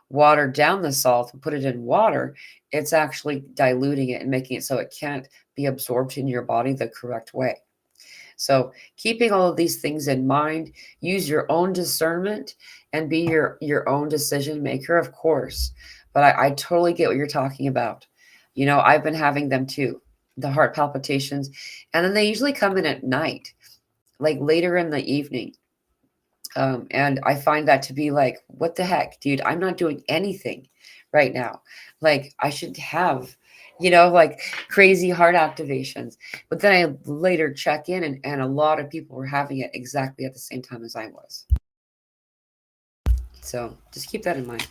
water down the salt and put it in water, it's actually diluting it and making it so it can't be absorbed in your body the correct way. So keeping all of these things in mind, use your own discernment and be your own decision maker, of course. But I totally get what you're talking about. I've been having them too, the heart palpitations. And then they usually come in at night, like later in the evening. And I find that to be like, what the heck, dude? I'm not doing anything right now. Like, I should have, like crazy heart activations. But then I later check in, and a lot of people were having it exactly at the same time as I was. So just keep that in mind.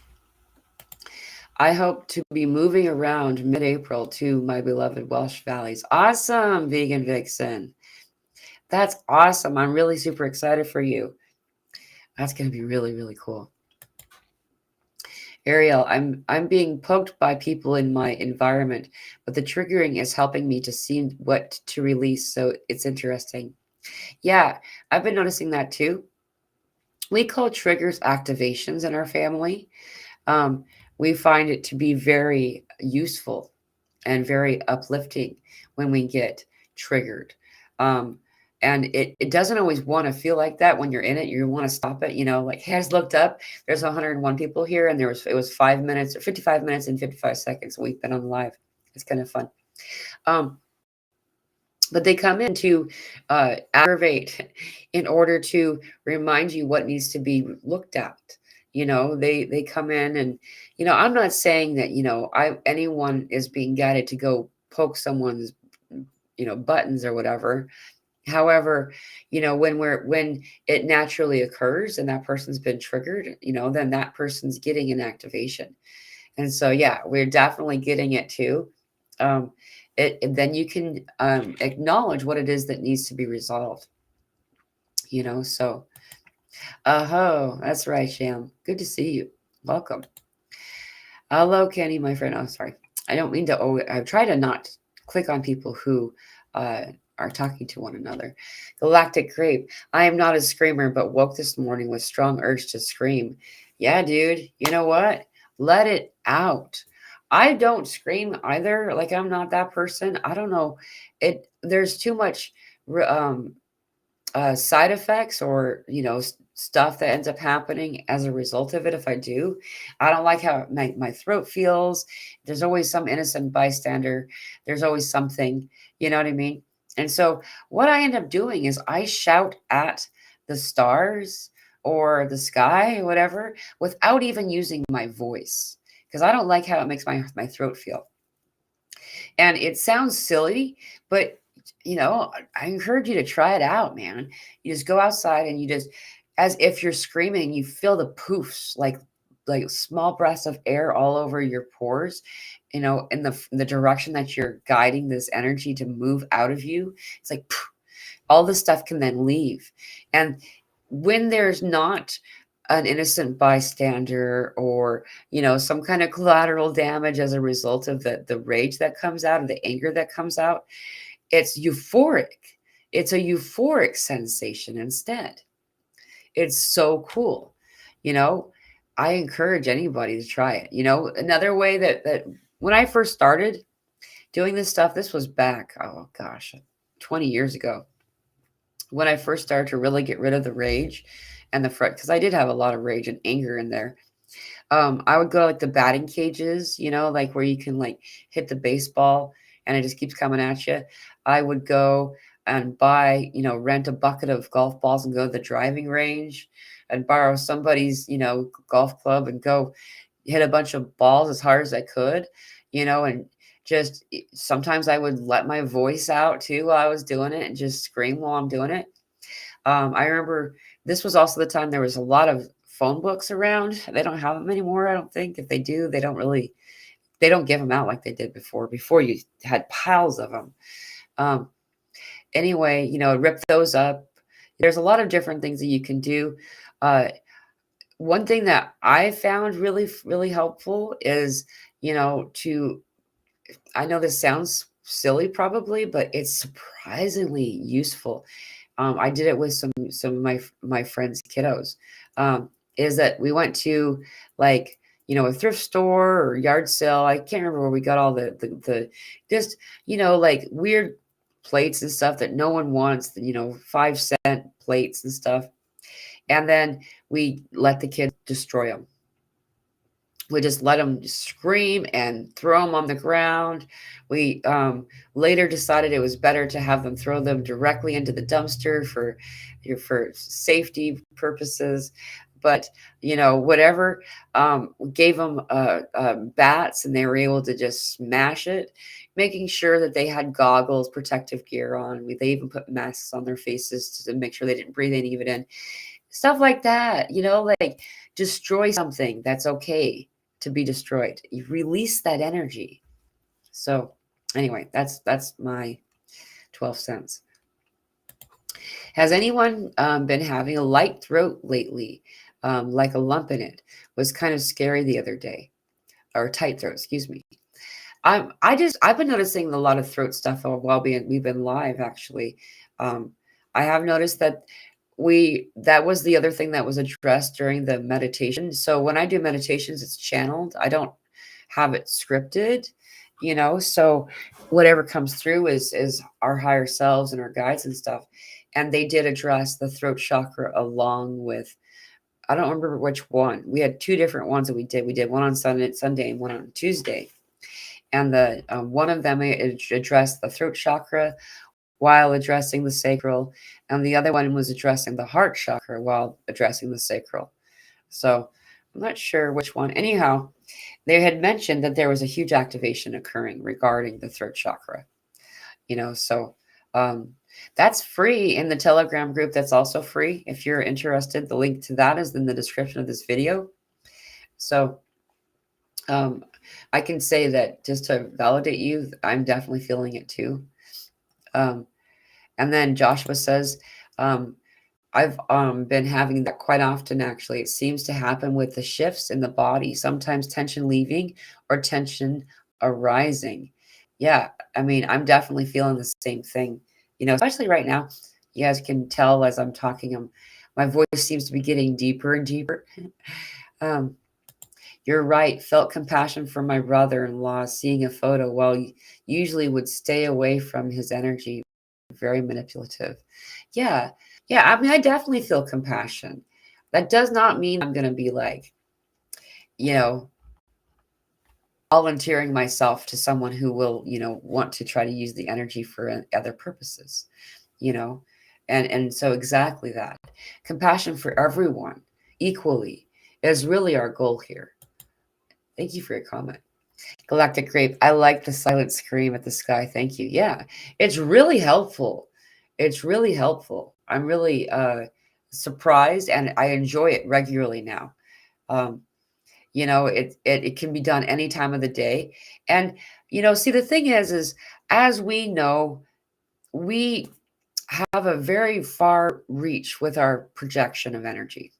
I hope to be moving around mid-April to my beloved Welsh Valleys. Awesome, Vegan Vixen. That's awesome. I'm really super excited for you. That's going to be really, really cool. Ariel, I'm being poked by people in my environment, but the triggering is helping me to see what to release. So it's interesting. Yeah, I've been noticing that too. We call triggers activations in our family. Um, we find it to be very useful and very uplifting when we get triggered. Um, and it doesn't always want to feel like that when you're in it. You want to stop it, like, hey, I just looked up. There's 101 people here, and it was 5 minutes or 55 minutes and 55 seconds. We've been on live. It's kind of fun. But they come in to aggravate in order to remind you what needs to be looked at. They come in, and I'm not saying that anyone is being guided to go poke someone's buttons or whatever. However, when it naturally occurs and that person's been triggered, then that person's getting an activation. And so, yeah, we're definitely getting it too. Um, then you can acknowledge what it is that needs to be resolved. So, that's right, Sham. Good to see you. Welcome. Hello, Kenny, my friend. Oh, sorry. I don't mean to. I try to not click on people who are talking to one another. Galactic Grape. I am not a screamer, but woke this morning with strong urge to scream. Yeah, dude. You know what? Let it out. I don't scream either. Like, I'm not that person. I don't know. There's too much side effects, or stuff that ends up happening as a result of it. If I do, I don't like how my throat feels. There's always some innocent bystander. There's always something, you know what I mean? And so what I end up doing is I shout at the stars or the sky or whatever without even using my voice, because I don't like how it makes my throat feel. And it sounds silly, but I encourage you to try it out, man. You just go outside, and you just, as if you're screaming, you feel the poofs, like small breaths of air all over your pores, in the direction that you're guiding this energy to move out of you. It's like poof, all this stuff can then leave. And when there's not an innocent bystander, or some kind of collateral damage as a result of the rage that comes out, or the anger that comes out, it's euphoric. It's a euphoric sensation instead. It's so cool. you know I encourage anybody to try it. Another way that when I first started doing this stuff, this was back, oh gosh, 20 years ago, when I first started to really get rid of the rage and the fret, because I did have a lot of rage and anger in there. I would go to, like, the batting cages, like where you can, like, hit the baseball and it just keeps coming at you. I would go and buy, rent a bucket of golf balls and go to the driving range and borrow somebody's, golf club and go hit a bunch of balls as hard as I could, and just sometimes I would let my voice out too while I was doing it and just scream while I'm doing it. I remember this was also the time there was a lot of phone books around. They don't have them anymore, I don't think. If they do, they don't give them out like they did before. Before, you had piles of them. Anyway, rip those up. There's a lot of different things that you can do. One thing that I found really, really helpful is, to, I know this sounds silly probably, but it's surprisingly useful. I did it with some of my friends' kiddos. Is that we went to, like, a thrift store or yard sale. I can't remember where we got all the just like weird plates and stuff that no one wants, 5-cent plates and stuff. And then we let the kids destroy them. We just let them scream and throw them on the ground. We later decided it was better to have them throw them directly into the dumpster for safety purposes. But whatever, we gave them bats, and they were able to just smash it, making sure that they had goggles, protective gear on. They even put masks on their faces to make sure they didn't breathe any of it in. Stuff like that, like destroy something that's okay to be destroyed. You release that energy. So anyway, that's my 12 cents. Has anyone been having a light throat lately? Like a lump in it? Was kind of scary the other day. Or tight throat, excuse me. I've been noticing a lot of throat stuff while we've been live, actually. I have noticed that that was the other thing that was addressed during the meditation. So when I do meditations, it's channeled. I don't have it scripted, so whatever comes through is our higher selves and our guides and stuff. And they did address the throat chakra along with, I don't remember which one. We had two different ones that we did. We did one on Sunday and one on Tuesday. And the one of them addressed the throat chakra while addressing the sacral, and the other one was addressing the heart chakra while addressing the sacral. So I'm not sure which one. Anyhow, they had mentioned that there was a huge activation occurring regarding the throat chakra. So that's free in the Telegram group. That's also free. If you're interested, the link to that is in the description of this video. So I can say that just to validate you, I'm definitely feeling it too. And then Joshua says, I've been having that quite often, actually. It seems to happen with the shifts in the body, sometimes tension leaving or tension arising. Yeah, I mean, I'm definitely feeling the same thing, especially right now. You guys can tell as I'm talking, my voice seems to be getting deeper and deeper. You're right. Felt compassion for my brother-in-law seeing a photo while he usually would stay away from his energy. Very manipulative. Yeah. Yeah. I mean, I definitely feel compassion. That does not mean I'm going to be like, volunteering myself to someone who will, want to try to use the energy for other purposes, and so exactly that. Compassion for everyone equally is really our goal here. Thank you for your comment. Galactic Grape, I like the silent scream at the sky. Thank you. Yeah, it's really helpful. It's really helpful. I'm really surprised, and I enjoy it regularly now. It can be done any time of the day. And, see, the thing is as we know, we have a very far reach with our projection of energy.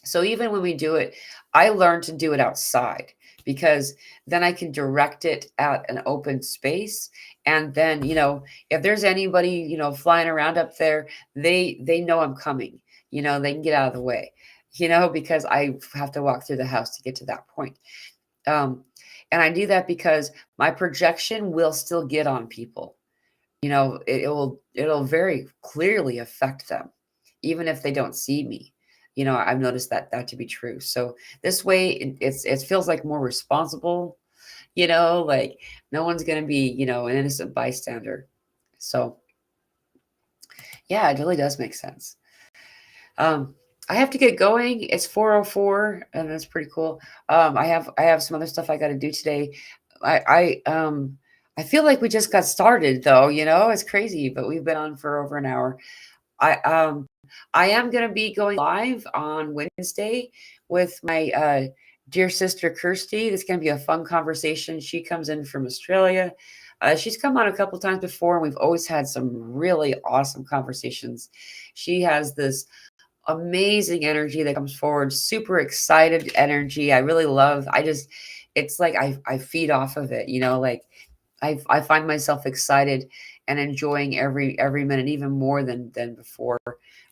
So even when we do it, I learned to do it outside, because then I can direct it at an open space. And then, if there's anybody, flying around up there, they know I'm coming, they can get out of the way, because I have to walk through the house to get to that point. And I do that because my projection will still get on people. It'll very clearly affect them, even if they don't see me. I've noticed that to be true. So this way, it feels like more responsible. Like no one's gonna be, an innocent bystander. So yeah, it really does make sense. I have to get going. It's 4:04, and that's pretty cool. I have some other stuff I got to do today. I feel like we just got started, though. It's crazy, but we've been on for over an hour. I am going to be going live on Wednesday with my dear sister Kirsty. It's going to be a fun conversation. She comes in from Australia. She's come on a couple times before, and we've always had some really awesome conversations. She has this amazing energy that comes forward, super excited energy. I really love. It's like I feed off of it. Like I find myself excited and enjoying every minute, even more than before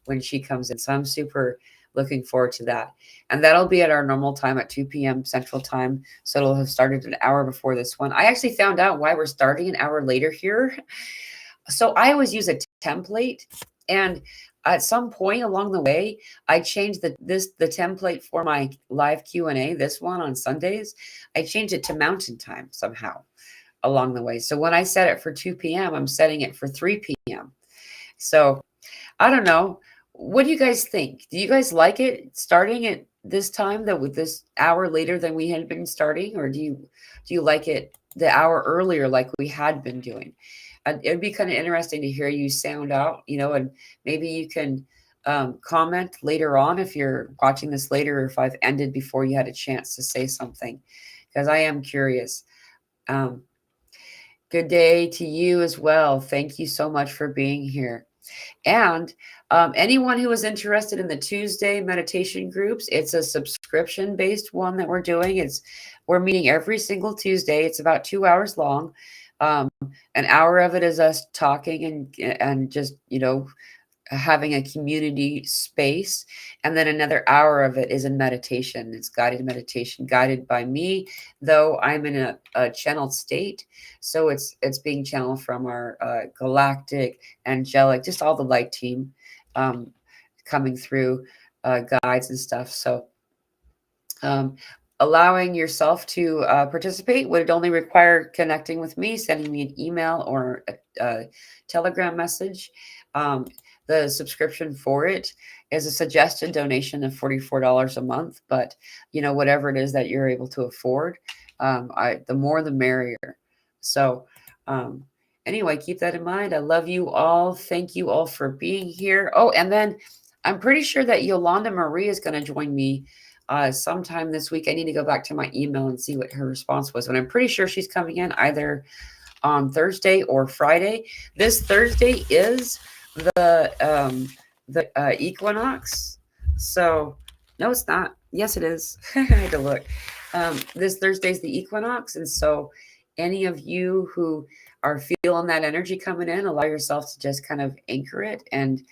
when she comes in. So I'm super looking forward to that. And that'll be at our normal time at 2 p.m. Central Time. So it'll have started an hour before this one. I actually found out why we're starting an hour later here. So I always use a template, and at some point along the way, I changed the template for my live Q&A, this one on Sundays. I changed it to mountain time somehow along the way. So when I set it for 2 p.m., I'm setting it for 3 p.m. So I don't know. What do you guys think? Do you guys like it starting at this time, that with this hour later than we had been starting, or do you like it the hour earlier like we had been doing? And it'd be kind of interesting to hear you sound out, and maybe you can comment later on if you're watching this later, or if I've ended before you had a chance to say something, because I am curious. Um, Good day to you as well. Thank you so much for being here. And anyone who is interested in the Tuesday meditation groups, it's a subscription-based one that we're doing. We're meeting every single Tuesday. It's about 2 hours long. An hour of it is us talking and just having a community space, and then another hour of it is in meditation. It's guided meditation, guided by me, though I'm in a channeled state, so it's being channeled from our galactic, angelic, just all the light team um, coming through, guides and stuff. So um, allowing yourself to participate would only require connecting with me, sending me an email or a Telegram message. The subscription for it is a suggested donation of $44 a month, but whatever it is that you're able to afford, the more the merrier. So anyway, keep that in mind. I love you all. Thank you all for being here. Oh, and then I'm pretty sure that Yolanda Marie is going to join me sometime this week. I need to go back to my email and see what her response was, but I'm pretty sure she's coming in either on Thursday or Friday. This Thursday is the equinox. So no, it's not. Yes, it is. I had to look. This Thursday is the equinox, and so any of you who are feeling that energy coming in, allow yourself to just kind of anchor it. And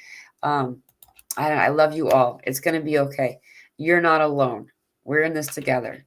I love you all. It's going to be okay. You're not alone. We're in this together.